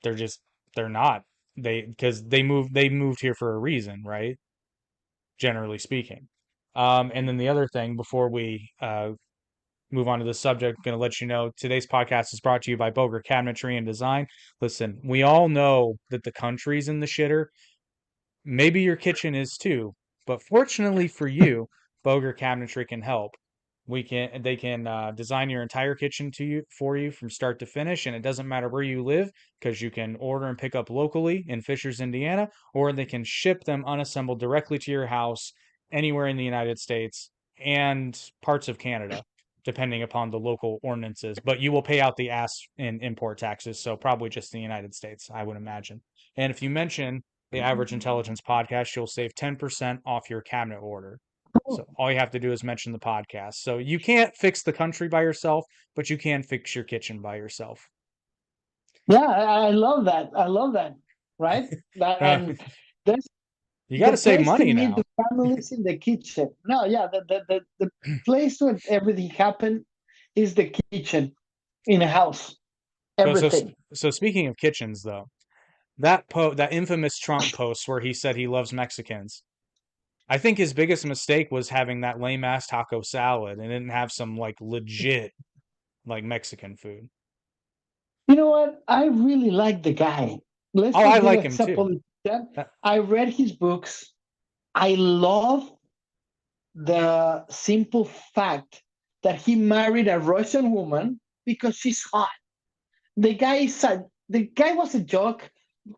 they're just they're not. Because they moved here for a reason, right? Generally speaking. And then the other thing before we move on to the subject, I'm going to let you know today's podcast is brought to you by Boger Cabinetry and Design. Listen, we all know that the country's in the shitter. Maybe your kitchen is too, but fortunately for you, Boger Cabinetry can help. They can design your entire kitchen to you for you from start to finish, and it doesn't matter where you live because you can order and pick up locally in Fishers, Indiana, or they can ship them unassembled directly to your house anywhere in the United States and parts of Canada, depending upon the local ordinances. But you will pay out the ass in import taxes, so probably just the United States, I would imagine. And if you mention the Average Intelligence podcast, you'll save 10% off your cabinet order. So all you have to do is mention the podcast. So you can't fix the country by yourself, but you can fix your kitchen by yourself. Yeah, I love that. I love that. Right? That Uh, and there's you got the to save place to money meet now. the families in the kitchen. No, yeah, the place where everything happened is the kitchen in a house. So so Everything. so speaking of kitchens though, that infamous Trump post where he said he loves Mexicans. I think his biggest mistake was having that lame ass taco salad and didn't have some like legit like Mexican food. You know what? I really like the guy. Let's Oh, I not be like like him a too. politician. That- I read his books. I love the simple fact that he married a Russian woman because she's hot. The guy was a joke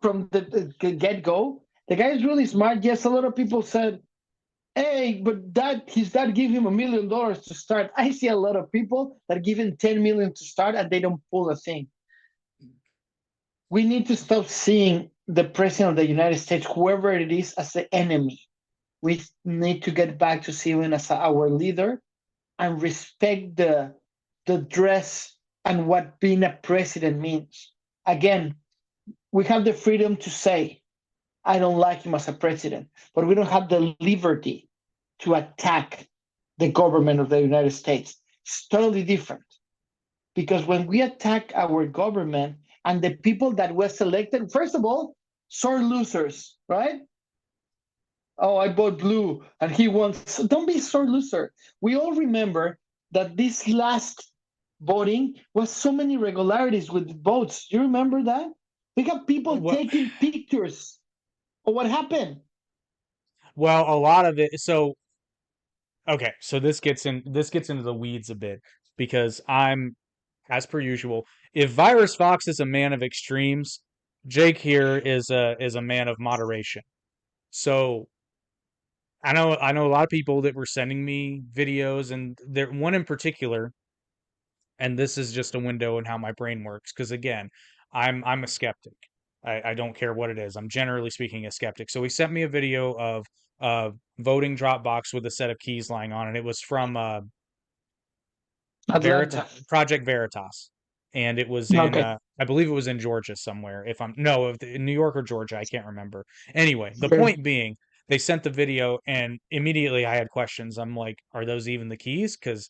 from the get go. The guy is really smart. Yes, a lot of people said, "Hey, but his dad gave him $1 million to start." I see a lot of people that give him 10 million to start and they don't pull a thing. We need to stop seeing the president of the United States, whoever it is, as the enemy. We need to get back to seeing him as our leader and respect the dress and what being a president means. Again, we have the freedom to say, I don't like him as a president, but we don't have the liberty to attack the government of the United States. It's totally different. Because when we attack our government and the people that were selected, first of all, sore losers, right? Oh, I bought blue and he wants. Don't be sore loser. We all remember that this last voting was so many irregularities with votes. Do you remember that? We got people Well, taking pictures of what happened. well, a lot of it. So okay, so this gets into the weeds a bit because I'm, as per usual, if Virus Fox is a man of extremes, Jake here is a man of moderation. So I know a lot of people that were sending me videos, and there one in particular, and this is just a window in how my brain works. Because again, I'm a skeptic. I don't care what it is. I'm generally speaking a skeptic. So he sent me a video of a voting drop box with a set of keys lying on it. It was from Atlanta. Project Veritas, and it was in Okay. I believe it was in Georgia somewhere. If I'm no, in New York or Georgia, I can't remember. Anyway, the Okay. point being, they sent the video, and immediately I had questions. I'm like, are those even the keys? Because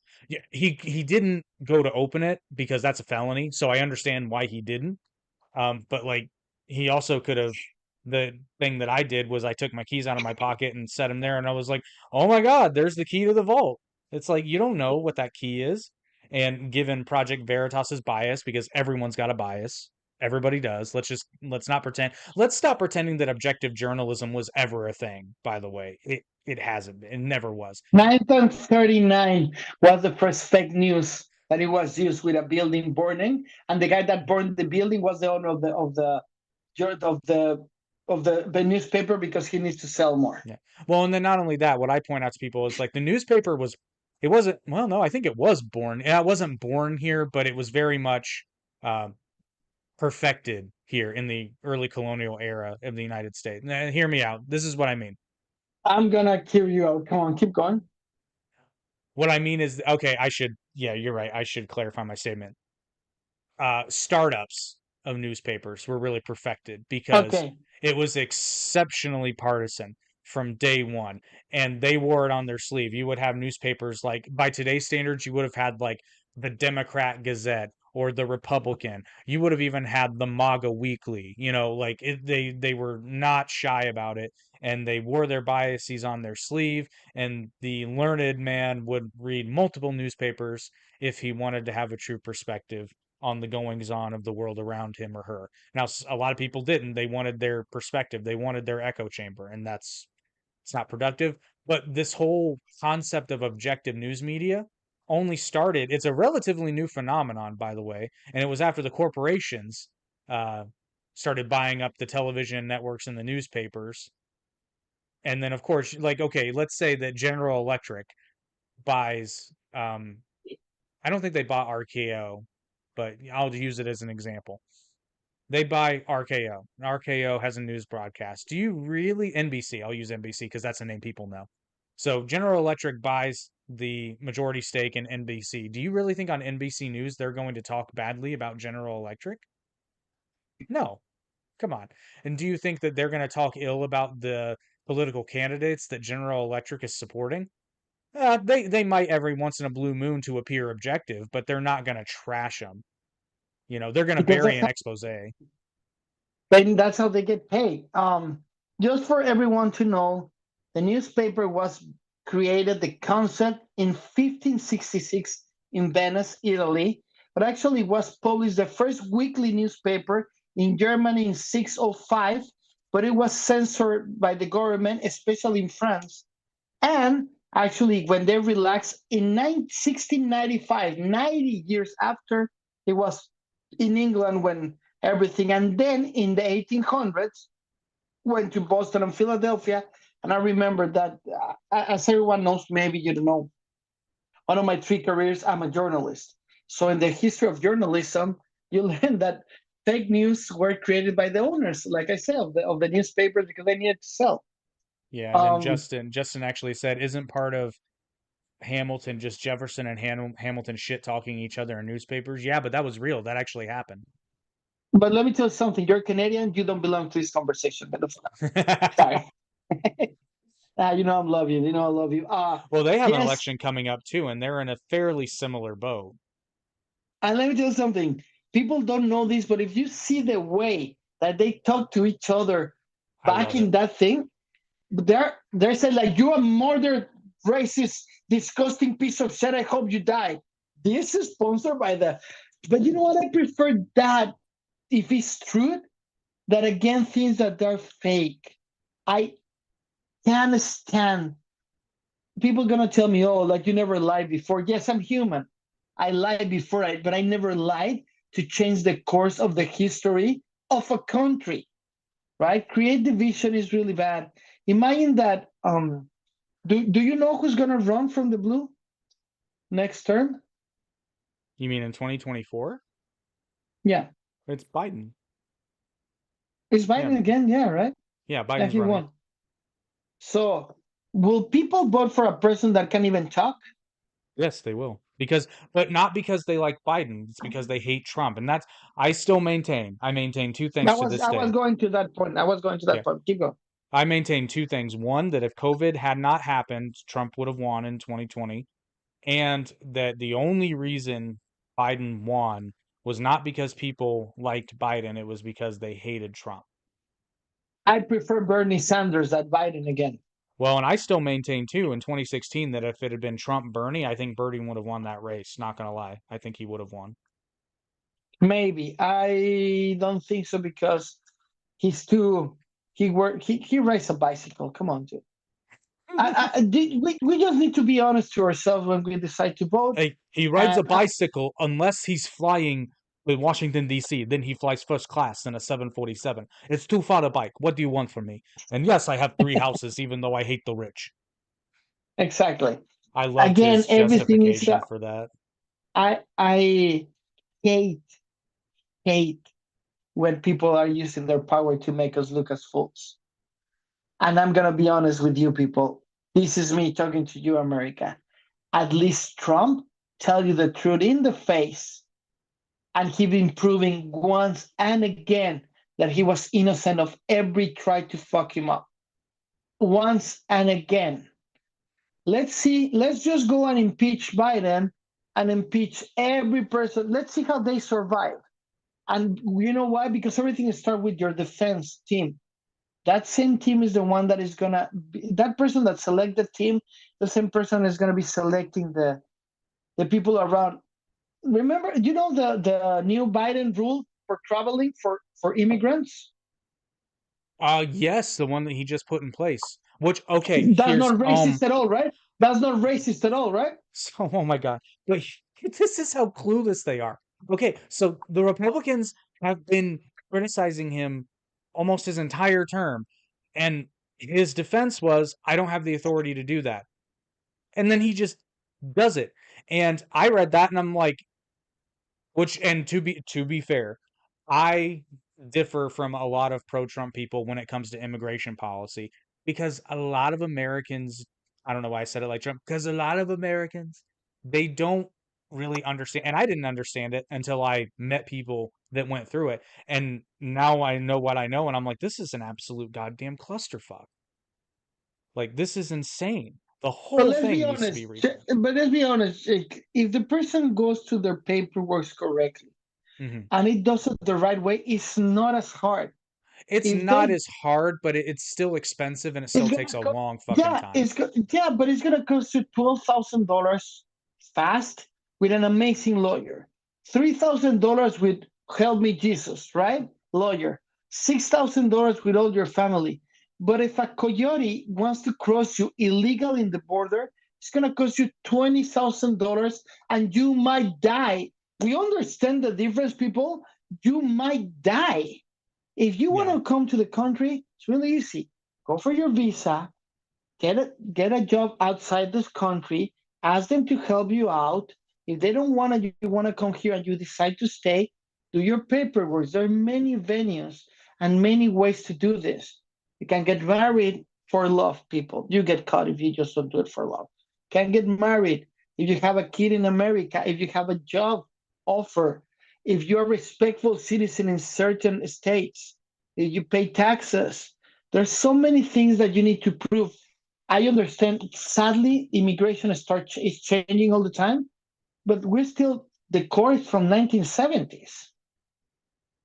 he didn't go to open it because that's a felony. So I understand why he didn't. But like he also could have. The thing that I did was I took my keys out of my pocket and set them there, and I was like, "Oh my God, there's the key to the vault." It's like you don't know what that key is. And given Project Veritas's bias, because everyone's got a bias, everybody does. Let's not pretend. Let's stop pretending that objective journalism was ever a thing. By the way, it hasn't been. It never was. 1939 was the first fake news that it was used with a building burning, and the guy that burned the building was the owner of the the newspaper because he needs to sell more. Yeah. Well, and then not only that, what I point out to people is like the newspaper was. It wasn't. Well, no, I think it was born. Yeah, it wasn't born here, but it was very much. Uh, Perfected here in the early colonial era of the United States. Now, hear me out. This is what I mean. I'm gonna kill you out. Come on, keep going. What I mean is, okay, yeah, you're right. I should clarify my statement. Startups of newspapers were really perfected because Okay. it was exceptionally partisan from day one, and they wore it on their sleeve. You would have newspapers like, by today's standards, you would have had like the Democrat Gazette or the Republican. You would have even had the MAGA Weekly. You know, like they were not shy about it, and they wore their biases on their sleeve. And the learned man would read multiple newspapers if he wanted to have a true perspective on the goings on of the world around him or her. Now, a lot of people didn't. They wanted their perspective, they wanted their echo chamber, and it's not productive. But this whole concept of objective news media only started, it's a relatively new phenomenon, by the way, and it was after the corporations uh, started buying up the television networks and the newspapers. And then, of course, like, okay, let's say that General Electric buys, I don't think they bought RKO, but I'll use it as an example. They buy RKO. RKO has a news broadcast. Do you really, NBC, I'll use NBC because that's a name people know. So General Electric buys the majority stake in NBC. Do you really think on NBC News they're going to talk badly about General Electric? No. Come on. And do you think that they're going to talk ill about the political candidates that General Electric is supporting? They might every once in a blue moon to appear objective, but they're not going to trash them. You know, they're going to because bury that's an how, expose. that's how they get paid. Just for everyone to know, the newspaper was created, the concept in 1566 in Venice, Italy, but actually was published the first weekly newspaper in Germany in 605, but it was censored by the government, especially in France. And actually, when they relaxed in 1695, 90 years after, it was in England when everything, and then in the 1800s, went to Boston and Philadelphia. And I remember that, as everyone knows, maybe you don't know, one of my three careers, I'm a journalist. So in the history of journalism, you learn that fake news were created by the owners, like I said, of the newspapers because they needed to sell. Yeah, and then Um, Justin actually said, "Isn't part of Hamilton just Jefferson and Hamilton shit talking each other in newspapers?" Yeah, but that was real. That actually happened. but let me tell you something. You're Canadian. You don't belong to this conversation. Sorry. You know I love you. You know I love you. Well, they have an Yes. election coming up too, and they're in a fairly similar boat. And let me tell you something. People don't know this, but if you see the way that they talk to each other I back love it. in that thing, they're saying like you are murdered, racist, disgusting piece of shit. I hope you die. This is sponsored by the. But you know what? I prefer that if it's true, that again things that they're fake. I can't stand people gonna tell me, oh, like you never lied before. Yes, I'm human. I lied before, but I never lied to change the course of the history of a country, right? Create division is really bad. Imagine that. Do you know who's gonna run from the blue next term? You mean in 2024? Yeah, It's Biden. it's Yeah, Biden again. Yeah, right. yeah, Yeah, Biden's he running. won. So, will people vote for a person that can't even talk? Yes, they will. But not because they like Biden. It's because they hate Trump, and that's I maintain two things to this I was day. going to that point. I was going to that Yeah, point. Keep going. I maintain two things. One, that if COVID had not happened, Trump would have won in 2020, and that the only reason Biden won was not because people liked Biden, it was because they hated Trump. I prefer Bernie Sanders at Biden again. Well, and I still maintain too in 2016 that if it had been Trump Bernie, I think Bernie would have won that race. Not gonna lie, I think he would have won. Maybe I don't think so because he's too. He rides a bicycle. Come on, dude. We just need to be honest to ourselves when we decide to vote. Hey, he rides a And bicycle unless he's flying with Washington D.C. Then he flies first class in a 747. It's too far to bike. What do you want from me? And yes, I have three houses, even though I hate the rich. exactly. I loved Again, his everything is. justification for that. I hate hate when people are using their power to make us look as fools. And I'm gonna be honest with you, people. This is me talking to you, America. At least Trump tell you the truth in the face, and he been proving once and again that he was innocent of every try to fuck him up. Once and again. Let's see. Let's just go and impeach Biden and impeach every person. Let's see how they survive. And you know why? Because everything starts with your defense team. That same team is the one that is gonna be, that person that select the team, the same person is gonna be selecting the people around. Remember, you know the new Biden rule for traveling for immigrants? Yes, the one that he just put in place. Which okay, That's here's not racist at all, right? That's not racist at all, right? So, oh my God. But this is how clueless they are. Okay, so the Republicans have been criticizing him almost his entire term. And his defense was, I don't have the authority to do that. And then he just does it. And I read that and I'm like, and to be fair, I differ from a lot of pro-Trump people when it comes to immigration policy because a lot of Americans, I don't know why I said it like Trump, because a lot of Americans, they don't really understand, and I didn't understand it until I met people that went through it. And now I know what I know, and I'm like, this is an absolute goddamn clusterfuck. Like, this is insane. The But whole let's thing be needs to be honest. redone. But let's be honest. Like, if the person goes to their paperwork correctly Hmm. and it does it the right way, it's not as hard. It's If not they, as hard, but it's still expensive and it it's still takes gonna a co- long fucking time. yeah, but it's gonna cost you $12,000 fast with an amazing lawyer. $3,000 with Help Me Jesus, right? Lawyer. $6,000 with all your family. But if a coyote wants to cross you illegal in the border, it's gonna cost you $20,000 and you might die. We understand the difference, people. You might die. If you want Yeah. to come to the country, it's really easy. Go for your visa, get a job outside this country, ask them to help you out. If they don't want to, you want to come here and you decide to stay, do your paperwork. There are many venues and many ways to do this. You can get married for love, people. You get caught if you just don't do it for love. Can get married if you have a kid in America, if you have a job offer, if you're a respectful citizen in certain states, if you pay taxes. There's so many things that you need to prove. I understand. Sadly, immigration is changing all the time, but we're still the core is from 1970s.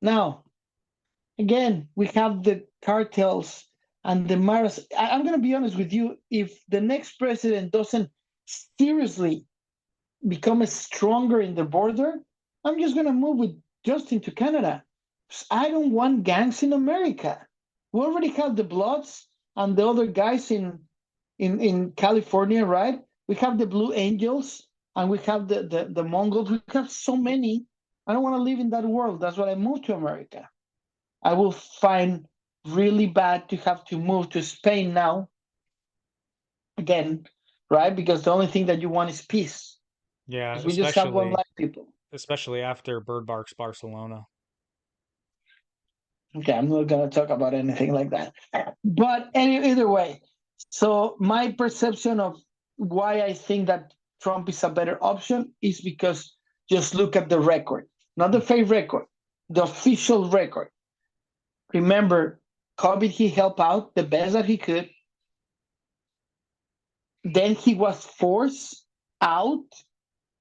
Now, again, we have the cartels and the maras. I'm going to be honest with you. If the next president doesn't seriously become stronger in the border, I'm just going to move with Justin to Canada. I don't want gangs in America. We already have the Bloods and the other guys in California, right? We have the Blue Angels and we have the Mongols. We have so many. I don't want to live in that world. That's why I moved to America. I will find really bad to have to move to Spain now again, right? Because the only thing that you want is peace. Yeah, Because we just have one especially life, people. after Bird Barks Barcelona. Okay, I'm not gonna talk about anything like that. But either way, so my perception of why I think that Trump is a better option is because just look at the record, not the fake record, the official record. Remember, COVID, he helped out the best that he could. Then he was forced out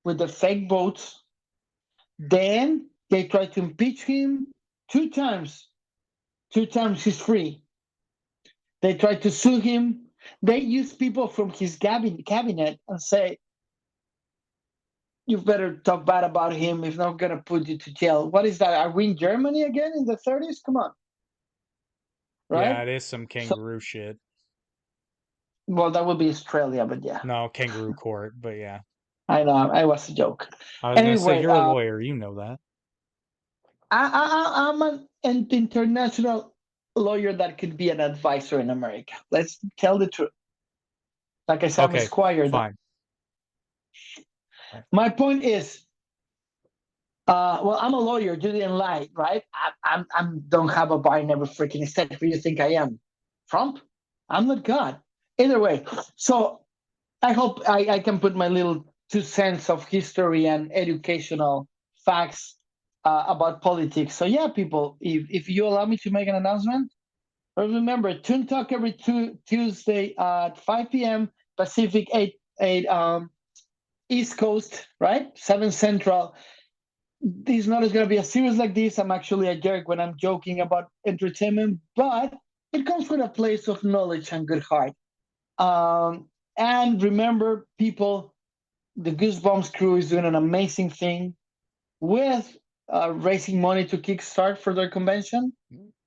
with the fake votes. Then they tried to impeach him two times. Two times he's free. They tried to sue him. They used people from his cabinet and say, you better talk bad about him if not going to put you to jail. What is that? Are we in Germany again in the 30s? Come on. Yeah, Right? it is some So, kangaroo shit. well, that would be Australia, but yeah. No, kangaroo court, but yeah. I know. I was a joke. I was gonna say Anyway, you're a lawyer, you know that. I'm an international lawyer that could be an advisor in America. Let's tell the truth. Like I said, I'm a Okay, squire. fine. My point is, well, I'm a lawyer. You didn't lie, right? I'm don't have a bar in every freaking state. Who do you think I am? Trump? I'm not God. Either way, so I hope I can put my little 2 cents of history and educational facts about politics. So yeah, people, if you allow me to make an announcement, remember Toon Talk every Tuesday at 5 p.m. Pacific, 8 East Coast, right? 7 Central. This not is going to be a series like this. I'm actually a jerk when I'm joking about entertainment, but it comes from a place of knowledge and good heart. And remember, people, the Goosebumps crew is doing an amazing thing with raising money to kickstart for their convention.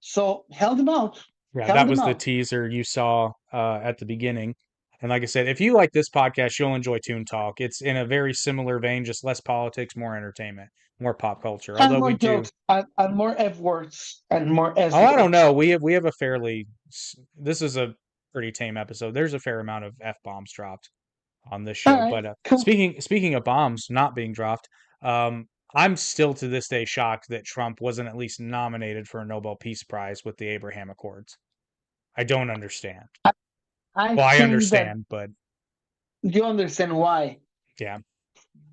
So help them out. Yeah, Help that them was the out. teaser you saw at the beginning. And like I said, if you like this podcast, you'll enjoy Toon Talk. It's in a very similar vein, just less politics, more entertainment, more pop culture. And Although more we do, jokes and more F words and more S oh, I don't know. words. We have a fairly. This is a pretty tame episode. There's a fair amount of f bombs dropped on this All show. right, But cool. speaking of bombs not being dropped, I'm still to this day shocked that Trump wasn't at least nominated for a Nobel Peace Prize with the Abraham Accords. I don't understand. I, I Well, I think that understand, but you understand why. yeah.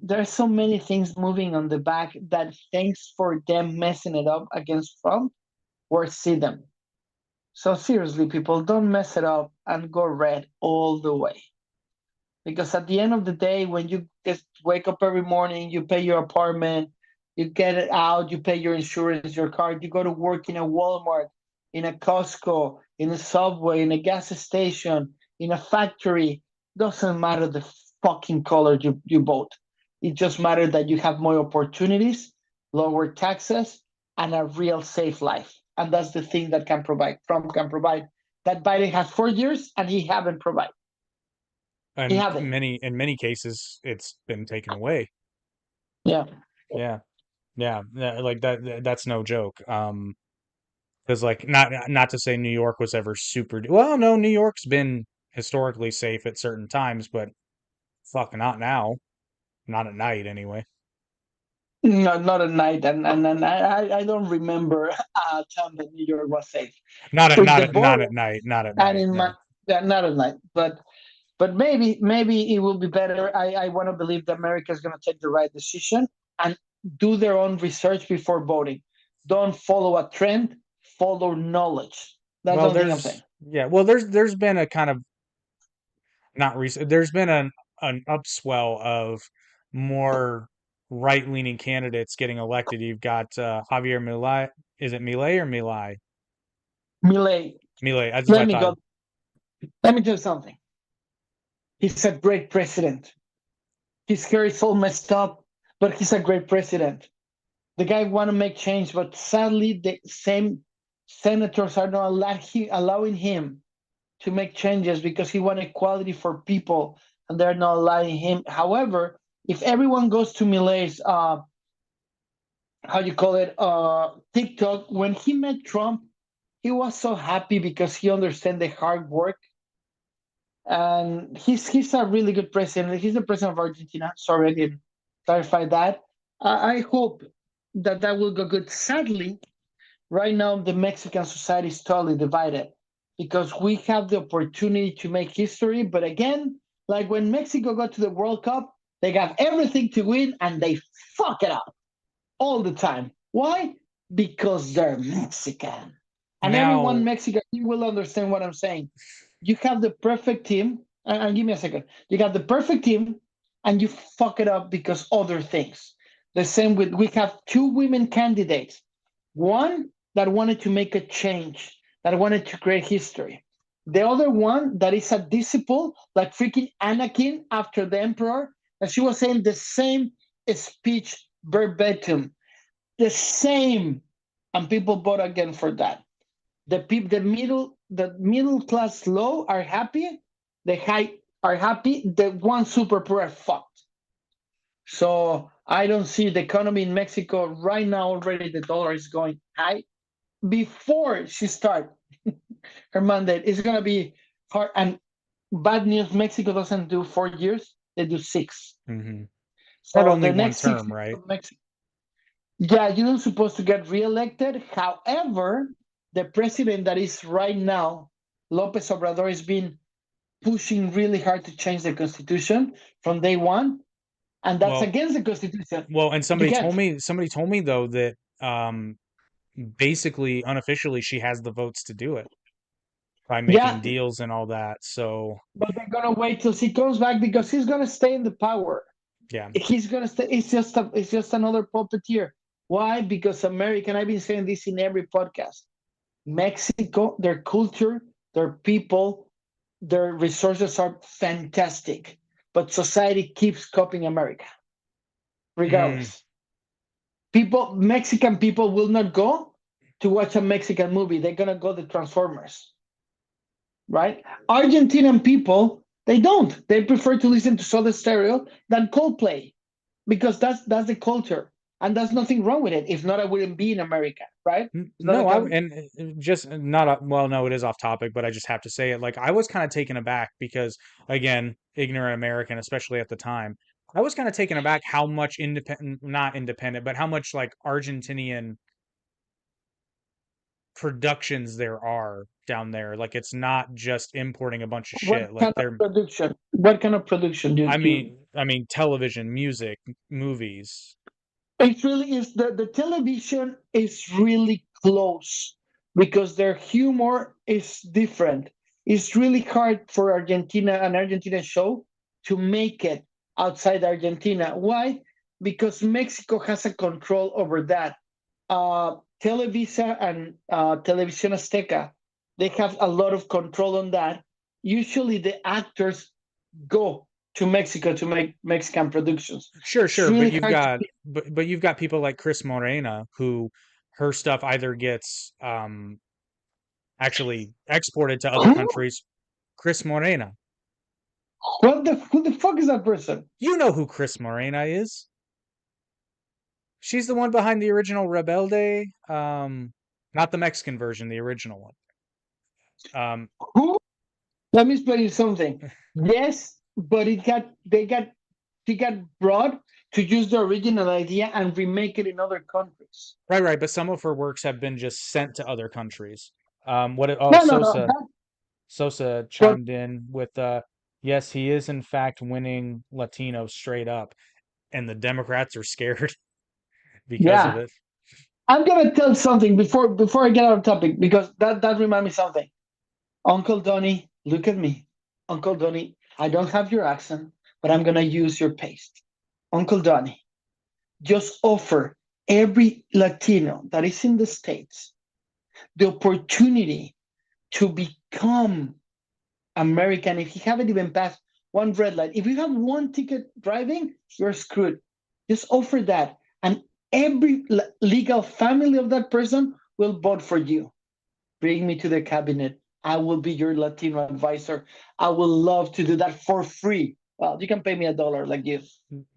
There's so many things moving on the back that thanks for them messing it up against Trump, we're see them. So seriously, people, don't mess it up and go red all the way. Because at the end of the day, when you just wake up every morning, you pay your apartment, you get it out, you pay your insurance, your car, you go to work in a Walmart, in a Costco, in a Subway, in a gas station, in a factory, doesn't matter the fucking color you vote. It just matters that you have more opportunities, lower taxes, and a real safe life. And that's the thing that can provide, Trump can provide. That Biden has 4 years and he haven't provided. He And haven't. in many cases, it's been taken away. Yeah. Yeah, yeah, like that's no joke. Because like not to say New York was ever super. Well, no, New York's been historically safe at certain times, but fuck, not now. Not at night, anyway. No, not at night, and I don't remember a time that New York was safe with the Not border at night. Not at and night. in my No. yeah, not at night, but maybe it will be better. I want to believe that America is going to take the right decision and do their own research before voting. Don't follow a trend, follow knowledge. That's the Well, only thing I'm saying. there's been a kind of not recent. There's been an upswell of more right-leaning candidates getting elected. You've got Javier Milei. Is it Milei or Milei? Millet, Milei. That's what let I me thought. go. Let me tell you something. He's a great president. His hair is all messed up, but he's a great president. The guy want to make change, but sadly, the same senators are not allowing him to make changes because he want equality for people, and they're not allowing him. However, if everyone goes to Millei's, how you call it, TikTok, when he met Trump, he was so happy because he understand the hard work, and he's a really good president. He's the president of Argentina. Sorry, I didn't clarify that. I hope that that will go good. Sadly, right now the Mexican society is totally divided because we have the opportunity to make history, but again, like when Mexico got to the World Cup, they got everything to win and they fuck it up all the time. Why? Because they're Mexican. And everyone Now, Mexican, you will understand what I'm saying. You have the perfect team, and give me a second. You got the perfect team, and you fuck it up because other things. The same with we have two women candidates. One that wanted to make a change, that wanted to create history. The other one that is a disciple, like freaking Anakin after the Emperor, and she was saying the same speech verbatim, the same, and people vote again for that. The middle class low are happy, the high are happy, the one super poor are fucked. So I don't see the economy in Mexico right now. Already the dollar is going high. Before she start her mandate, it's gonna be hard. And bad news: Mexico doesn't do 4 years; they do 6. mhm. But So only the one next six term, years right? of Mexico, yeah, you're not supposed to get reelected. However, the president that is right now, Lopez Obrador, has been pushing really hard to change the constitution from day one, and that's Well, against the constitution. and You can't. somebody told me though that basically unofficially she has the votes to do it by making Yeah, deals and all that. So, but they're gonna wait till he comes back because he's gonna stay in the power. yeah. He's gonna stay. It's just another puppeteer. Why? Because America, and I've been saying this in every podcast. Mexico, their culture, their people, their resources are fantastic, but society keeps copying America, Mm, regardless. Mexican people will not go to watch a Mexican movie. They're gonna go to Transformers, right? Argentinian people They don't. They prefer to listen to Soda Stereo than Coldplay because that's the culture, and there's nothing wrong with it. If not, I wouldn't be in America, right? It's not No, like I I'm. and just not well, no, it is off topic, but I just have to say it. Like I was kind of taken aback because again, ignorant American, especially at the time, I was kind of taken aback how much independent, not independent, but how much like Argentinian productions there are down there. Like it's not just importing a bunch of What shit. Like kind of they're, production? What kind of production do you? I mean, television, music, movies. It really is the television is really close because their humor is different. It's really hard for an Argentina show to make it outside Argentina. Why? Because Mexico has a control over that. Televisa and Televisión Azteca, they have a lot of control on that. Usually the actors go to Mexico to make Mexican productions. Sure, It's sure, but really you've hard to got but you've got people like Chris Morena who her stuff either gets actually exported to other who countries. Chris Morena. who the fuck is that person? You know who Chris Morena is. She's the one behind the original Rebelde. Not the Mexican version, the original one. Who? Let me explain you something. Yes, but she got brought to use the original idea and remake it in other countries. Right, right, but some of her works have been just sent to other countries. Oh, No, no, no. Sosa But chimed in with yes, he is in fact winning Latino straight up, and the Democrats are scared because of yeah, it. I'm gonna tell something before I get out of topic because that reminds me something. Uncle Donny, look at me. Uncle Donny, I don't have your accent, but I'm gonna use your paste. Uncle Donny, just offer every Latino that is in the States the opportunity to become American. If you haven't even passed one red light, if you have one ticket driving, you're screwed. Just offer that, and every legal family of that person will vote for you. Bring me to the cabinet. I will be your Latino advisor. I will love to do that for free. Well, you can pay me $1 like you,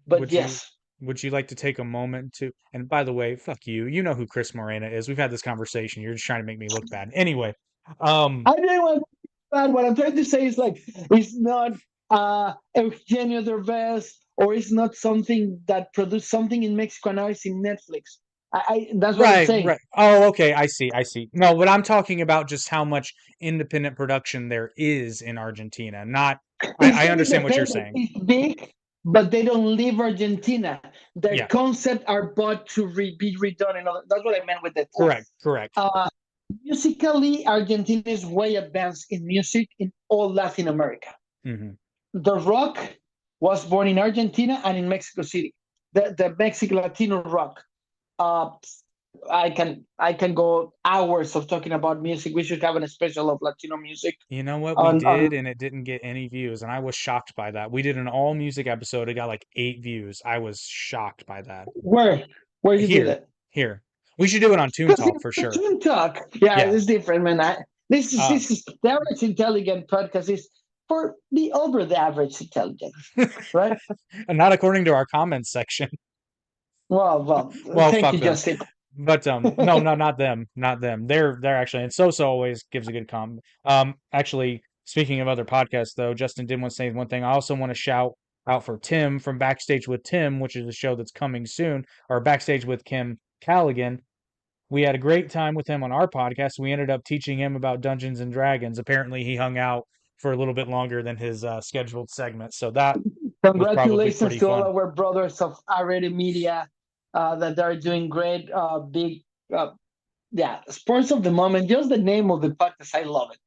but Would you yes, would you like to take a moment to, and by the way, fuck you. You know who Chris Morena is. We've had this conversation. You're just trying to make me look bad. Anyway, I didn't want to be bad. What I'm trying to say is like it's not Eugenio Derbez or it's not something that produced something in Mexico now it's in Netflix. That's what I'm right, saying. right. Oh, okay, I see, I see. No, but I'm talking about just how much independent production there is in Argentina. Not, It's I not understand what you're independent. saying. It's big, but they don't leave Argentina. Their Yeah, concepts are bought to be redone. That's what I meant with it. correct, correct. Uh, Musically, Argentina is way advanced in music in all Latin America. Hmm. The Rock was born in Argentina and in Mexico City. The Mexican Latino rock. Uh, I can go hours of talking about music. We should have a special of Latino music You know what we on did, and it didn't get any views, and I was shocked by that. We did an all music episode. It got like 8 views. I was shocked by that. where you did Here, it. here. We should do it on Toon Because Talk for sure. Team Talk, yeah, Yeah. it's different, man. Um, This is the average intelligent podcast is for the over the average intelligent, right? and not according to our comments section. Well, Well, thank fuck you, them. Justin. But no, no, not them, not them. They're actually, and Sosa always gives a good comment. Actually, speaking of other podcasts, though, Justin did want to say one thing. I also want to shout out for Tim from Backstage with Tim, which is a show that's coming soon, or Backstage with Kim Callaghan. We had a great time with him on our podcast. We ended up teaching him about Dungeons and Dragons. Apparently, he hung out for a little bit longer than his scheduled segment, so that was probably Congratulations pretty to all fun. our brothers of already media that are doing great. Big, yeah, sports of the moment. Just the name of the podcast, I love it.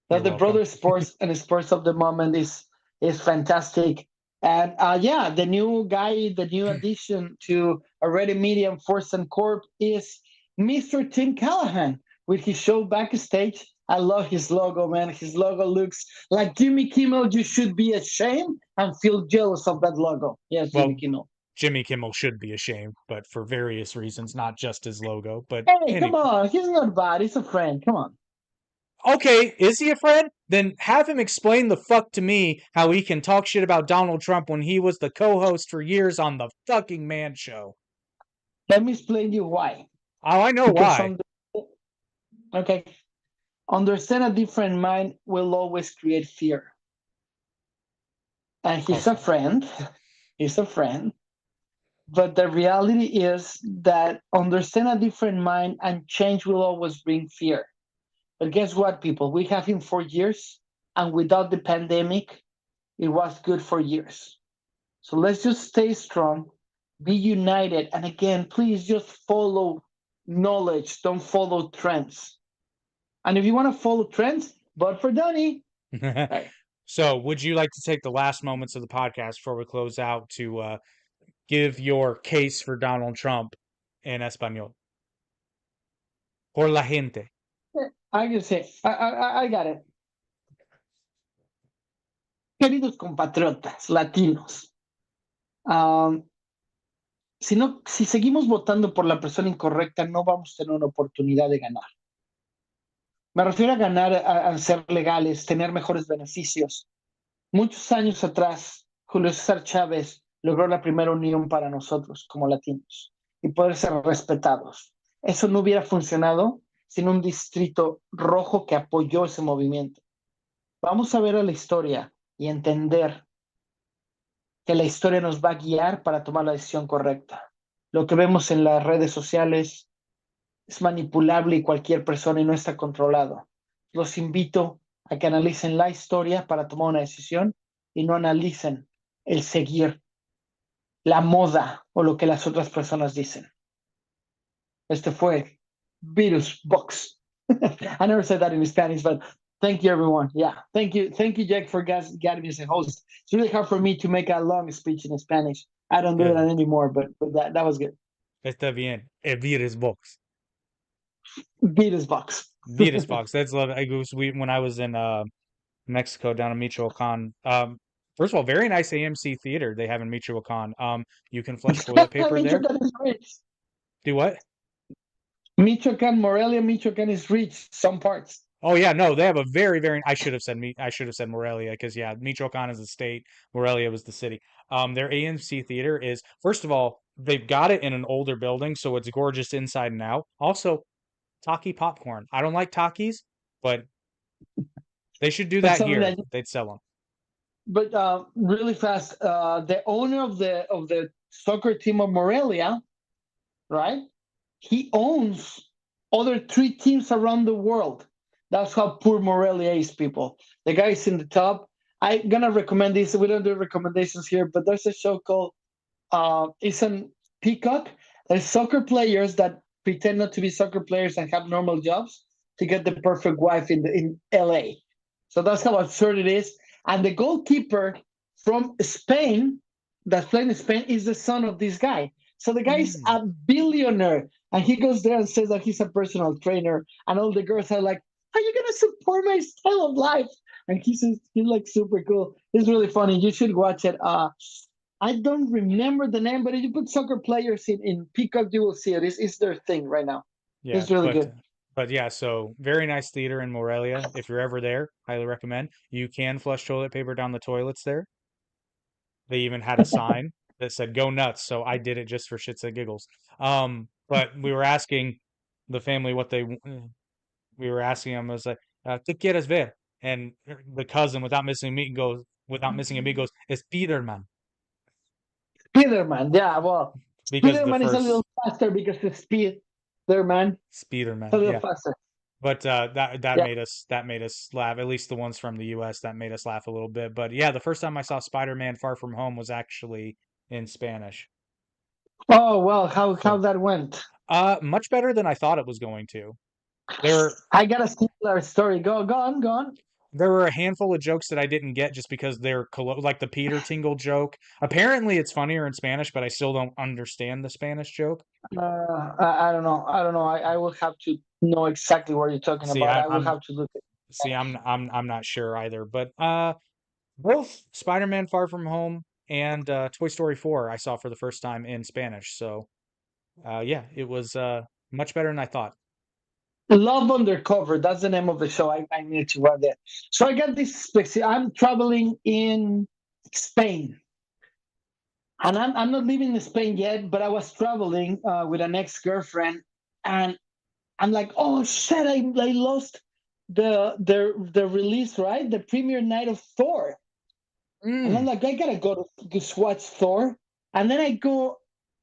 You're That the welcome. brothers sports and sports of the moment is fantastic. And yeah, the new guy, the new addition to already media and Force and Corp is Mr. Tim Callahan with his show Backstage. I love his logo, man. His logo looks like Jimmy Kimmel. You should be ashamed and feel jealous of that logo. Yes, Jimmy Well, Kimmel. Jimmy Kimmel should be ashamed, but for various reasons, not just his logo. But Hey, come any, on. He's not bad. He's a friend. Come on. Okay, is he a friend? Then have him explain the fuck to me how he can talk shit about Donald Trump when he was the co-host for years on the fucking Man Show. Let me explain you why. Oh, I know Because why. okay, understand a different mind will always create fear. And he's a Also, friend. He's a friend. But the reality is that understand a different mind and change will always bring fear. But guess what, people? We have him for years, and without the pandemic, it was good for years. So let's just stay strong, be united, and again, please just follow knowledge, don't follow trends. And if you want to follow trends, vote for Donnie. Right. so would you like to take the last moments of the podcast before we close out to give your case for Donald Trump in español? Por la gente. I can say, I got it. Queridos compatriotas latinos, um, si seguimos votando por la persona incorrecta, no vamos a tener una oportunidad de ganar. Me refiero a ganar, a ser legales, tener mejores beneficios. Muchos años atrás, Julio César Chávez logró la primera unión para nosotros como latinos y poder ser respetados. Eso no hubiera funcionado sin un distrito rojo que apoyó ese movimiento. Vamos a ver a la historia y entender que la historia nos va a guiar para tomar la decisión correcta. Lo que vemos en las redes sociales es manipulable y cualquier persona y no está controlado. Los invito a que analicen la historia para tomar una decisión y no analicen el seguir la moda o lo que las otras personas dicen. Este fue Virus Box. I never said that in Spanish, but thank you, everyone. Yeah, thank you, Jack, for getting me as a host. It's really hard for me to make a long speech in Spanish. I don't do it Good. anymore, but that was good. Está bien. El virus box. Virus Box. Virus box. That's love. I goes when I was in Mexico down in Michoacan. First of all, very nice AMC theater they have in Michoacan. You can flush toilet paper there. Michoacan is rich. Do what? Michoacan, Morelia, Michoacan is rich. Some parts. Oh yeah, no, they have a very, very. I should have said Morelia because yeah, Michoacan is the state, Morelia was the city. Their AMC theater is first of all they've got it in an older building, so it's gorgeous inside and out. Also, Taki popcorn. I don't like Takis, but they should do That's that something here. that. They'd sell them. But really fast, the owner of the soccer team of Morelia, right? He owns other three teams around the world. That's how poor Morelia is, people. The guy's in the top. I'm gonna recommend this. We don't do recommendations here, but there's a show called it's on Peacock. There's soccer players that pretend not to be soccer players and have normal jobs to get the perfect wife in LA. So that's how absurd it is. And the goalkeeper from Spain that's playing in Spain is the son of this guy. So the guy is a billionaire, and he goes there and says that he's a personal trainer, and all the girls are like, "Are you gonna support my style of life?" And he says he's like super cool. It's really funny. You should watch it. I don't remember the name, but if you put soccer players in Peacock, you will see it. It's their thing right now. Yeah, It's really good. but yeah, so very nice theater in Morelia. If you're ever there, highly recommend. You can flush toilet paper down the toilets there. They even had a sign that said "Go nuts," so I did it just for shits and giggles. But we were asking the family what we were asking them, I was like, "¿Qué quieres ver?" And the cousin, without missing a beat, goes, "Spiderman," Spiderman, yeah. Well, because the Spiderman is a little first faster because the speed there, man. It's a Spiderman, little yeah. faster. But that Yeah. made us laugh. At least the ones from the U.S. that made us laugh a little bit. But yeah, the first time I saw Spider-Man: Far From Home was actually in Spanish. Oh well, how So that went? much better than I thought it was going to. There I got a similar story. Go on, go on. there were a handful of jokes that I didn't get just because like the Peter Tingle joke. Apparently, it's funnier in Spanish, but I still don't understand the Spanish joke. I don't know. I don't know. I will have to know exactly what you're talking See, about. I, I will I'm have to look at see, Spanish. I'm not sure either. But both Spider-Man: Far From Home and Toy Story 4 I saw for the first time in Spanish. So yeah, it was much better than I thought. Love Undercover. That's the name of the show. I need to run there. So I got this. I'm traveling in Spain, and I'm not living in Spain yet, but I was traveling with an ex girlfriend, and I'm like, oh shit, I lost the release, right? The premiere night of Thor. And I'm Mm. like, I gotta go to watch Thor. And then I go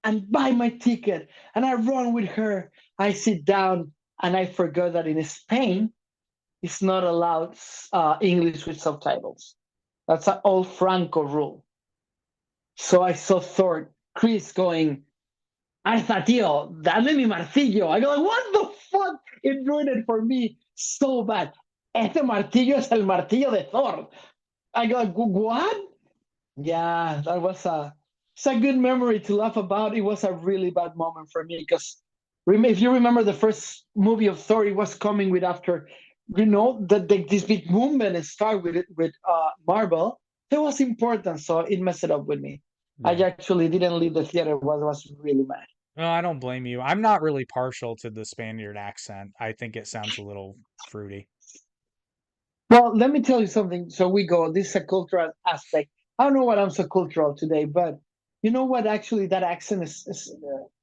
and buy my ticket and I run with her. I sit down and I forgot that in Spain, it's not allowed English with subtitles. That's an old Franco rule. So I saw Thor, Chris going, Alza, tío, dame mi martillo. I go, like, what the fuck? It ruined it for me so bad. Este martillo es el martillo de Thor. I go, like, what? Yeah, that was it's a good memory to laugh about. It was a really bad moment for me because if you remember the first movie of Thor, it was coming with after, this big movement and start with it with Marvel. It was important, so it messed it up with me. I Yeah. actually didn't leave the theater. Was really mad. No, I don't blame you. I'm not really partial to the Spaniard accent. I think it sounds a little fruity. Well, let me tell you something. So we go. This is a cultural aspect. I don't know what I'm so cultural today, but you know what? Actually, that accent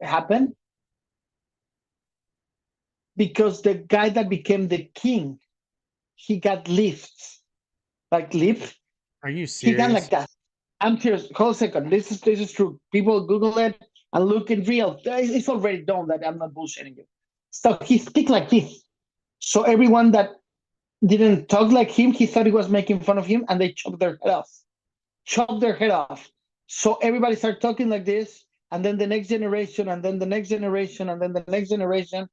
happened because the guy that became the king, he got lifts, like lift. Are you He got serious? like that. I'm serious. Hold a second. This is true. People Google it and look in real. It's already done that I'm not bullshitting you. So he speak like this. So everyone that didn't talk like him, he thought he was making fun of him, and they chopped their head off. Chopped their head off. So everybody started talking like this, and then the next generation, and then the next generation, and then the next generation.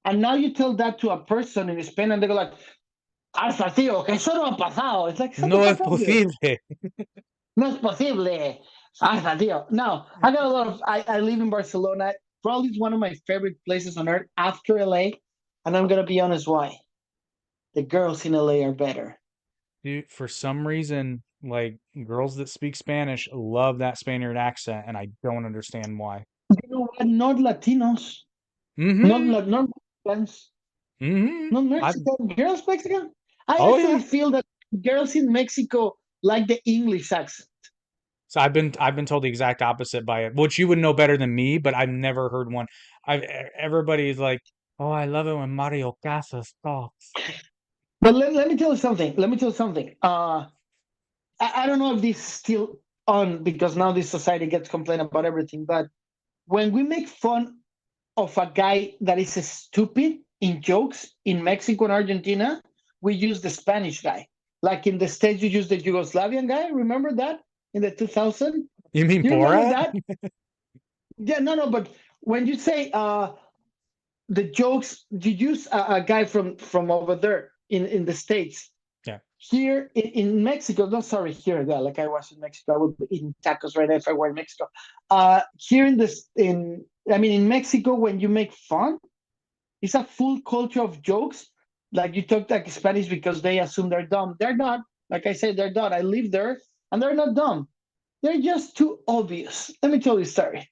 And now you tell that to a person in Spain, and they go like, Alfa, tío, que eso no ha pasado. It's like, shut the No es fuck up, dude. posible. No es posible. Alfa, tío. Now, I got a lot of, I live in Barcelona. Probably it's one of my favorite places on earth after LA. And I'm going to be honest why. The girls in LA are better. Dude, for some reason, like girls that speak Spanish love that Spaniard accent, and I don't understand why. You know what? Not Latinos. Not, Mm-hmm. not Mexicans. Mm-hmm. Not I Mexican. Girls Mexican. I Oh yeah. actually feel that girls in Mexico like the English accent. So I've been told the exact opposite by it, which you would know better than me, but I've never heard one. Everybody's like, "Oh, I love it when Mario Casas talks." But let me tell you something. Let me tell you something. I don't know if this is still on because now this society gets complained about everything. But when we make fun of a guy that is stupid in jokes in Mexico and Argentina, we use the Spanish guy. Like in the States, you use the Yugoslavian guy. Remember that in the 2000? You mean Do you remember Borat? that? Yeah, no. But when you say the jokes, you use a guy from over there in the States. Yeah. Here in Mexico, no, sorry, here, yeah, like I was in Mexico, I would be eating tacos right now if I were in Mexico. Here in Mexico, when you make fun, it's a full culture of jokes. Like you talk like Spanish because they assume they're dumb. They're not. Like I said, they're not. I live there, and they're not dumb. They're just too obvious. Let me tell you a story.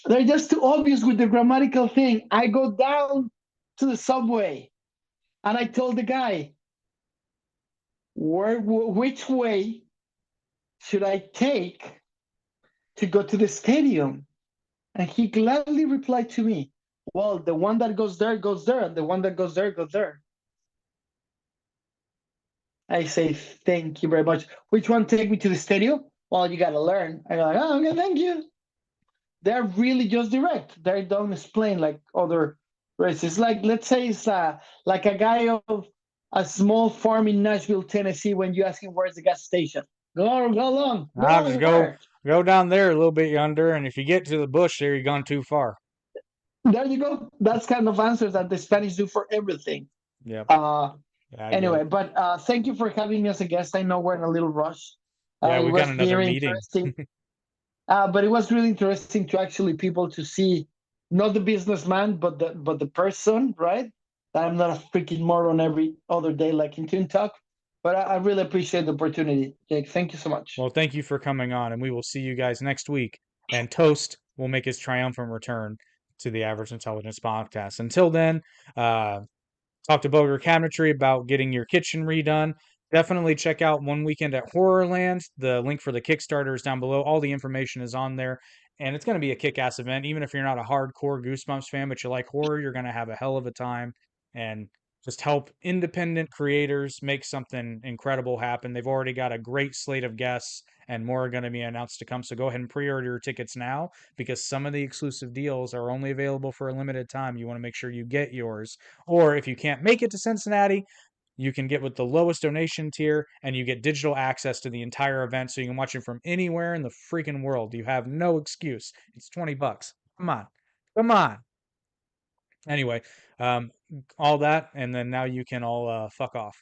They're just too obvious with the grammatical thing. I go down to the subway, and I told the guy, which way should I take to go to the stadium? And he gladly replied to me, well, the one that goes there, and the one that goes there. I say, thank you very much. Which one take me to the stadium? Well, you got to learn. I'm like, oh, okay, thank you. They're really just direct. They don't explain like other races. Like, let's say it's like a guy of a small farm in Nashville, Tennessee, when you ask him where's the gas station. Go along. Go I'll just along where? go down there a little bit yonder, and if you get to the bush there, you've gone too far. There you go. That's kind of answers that the Spanish do for everything. Yep. Uh, Yeah, I get anyway, it. but thank you for having me as a guest. I know we're in a little rush. Yeah, It we got was another very meeting. interesting, but it was really interesting to actually people to see not the businessman, but the person, right? That I'm not a freaking moron every other day like in Toon Talk. But I really appreciate the opportunity, Jake. Thank you so much. Well, thank you for coming on, and we will see you guys next week. And Toast will make his triumphant return to the Average Intelligence Podcast. Until then, uh, Talk to Boger Cabinetry about getting your kitchen redone. Definitely check out One Weekend at Horrorland. The link for the Kickstarter is down below. All the information is on there. And it's going to be a kick-ass event. Even if you're not a hardcore Goosebumps fan, but you like horror, you're going to have a hell of a time. And just help independent creators make something incredible happen. They've already got a great slate of guests, and more are going to be announced to come. So go ahead and pre-order your tickets now, because some of the exclusive deals are only available for a limited time. You want to make sure you get yours. Or if you can't make it to Cincinnati, you can get with the lowest donation tier, and you get digital access to the entire event, so you can watch it from anywhere in the freaking world. You have no excuse. It's $20. Come on. Come on. Anyway, all that, and then now you can all fuck off.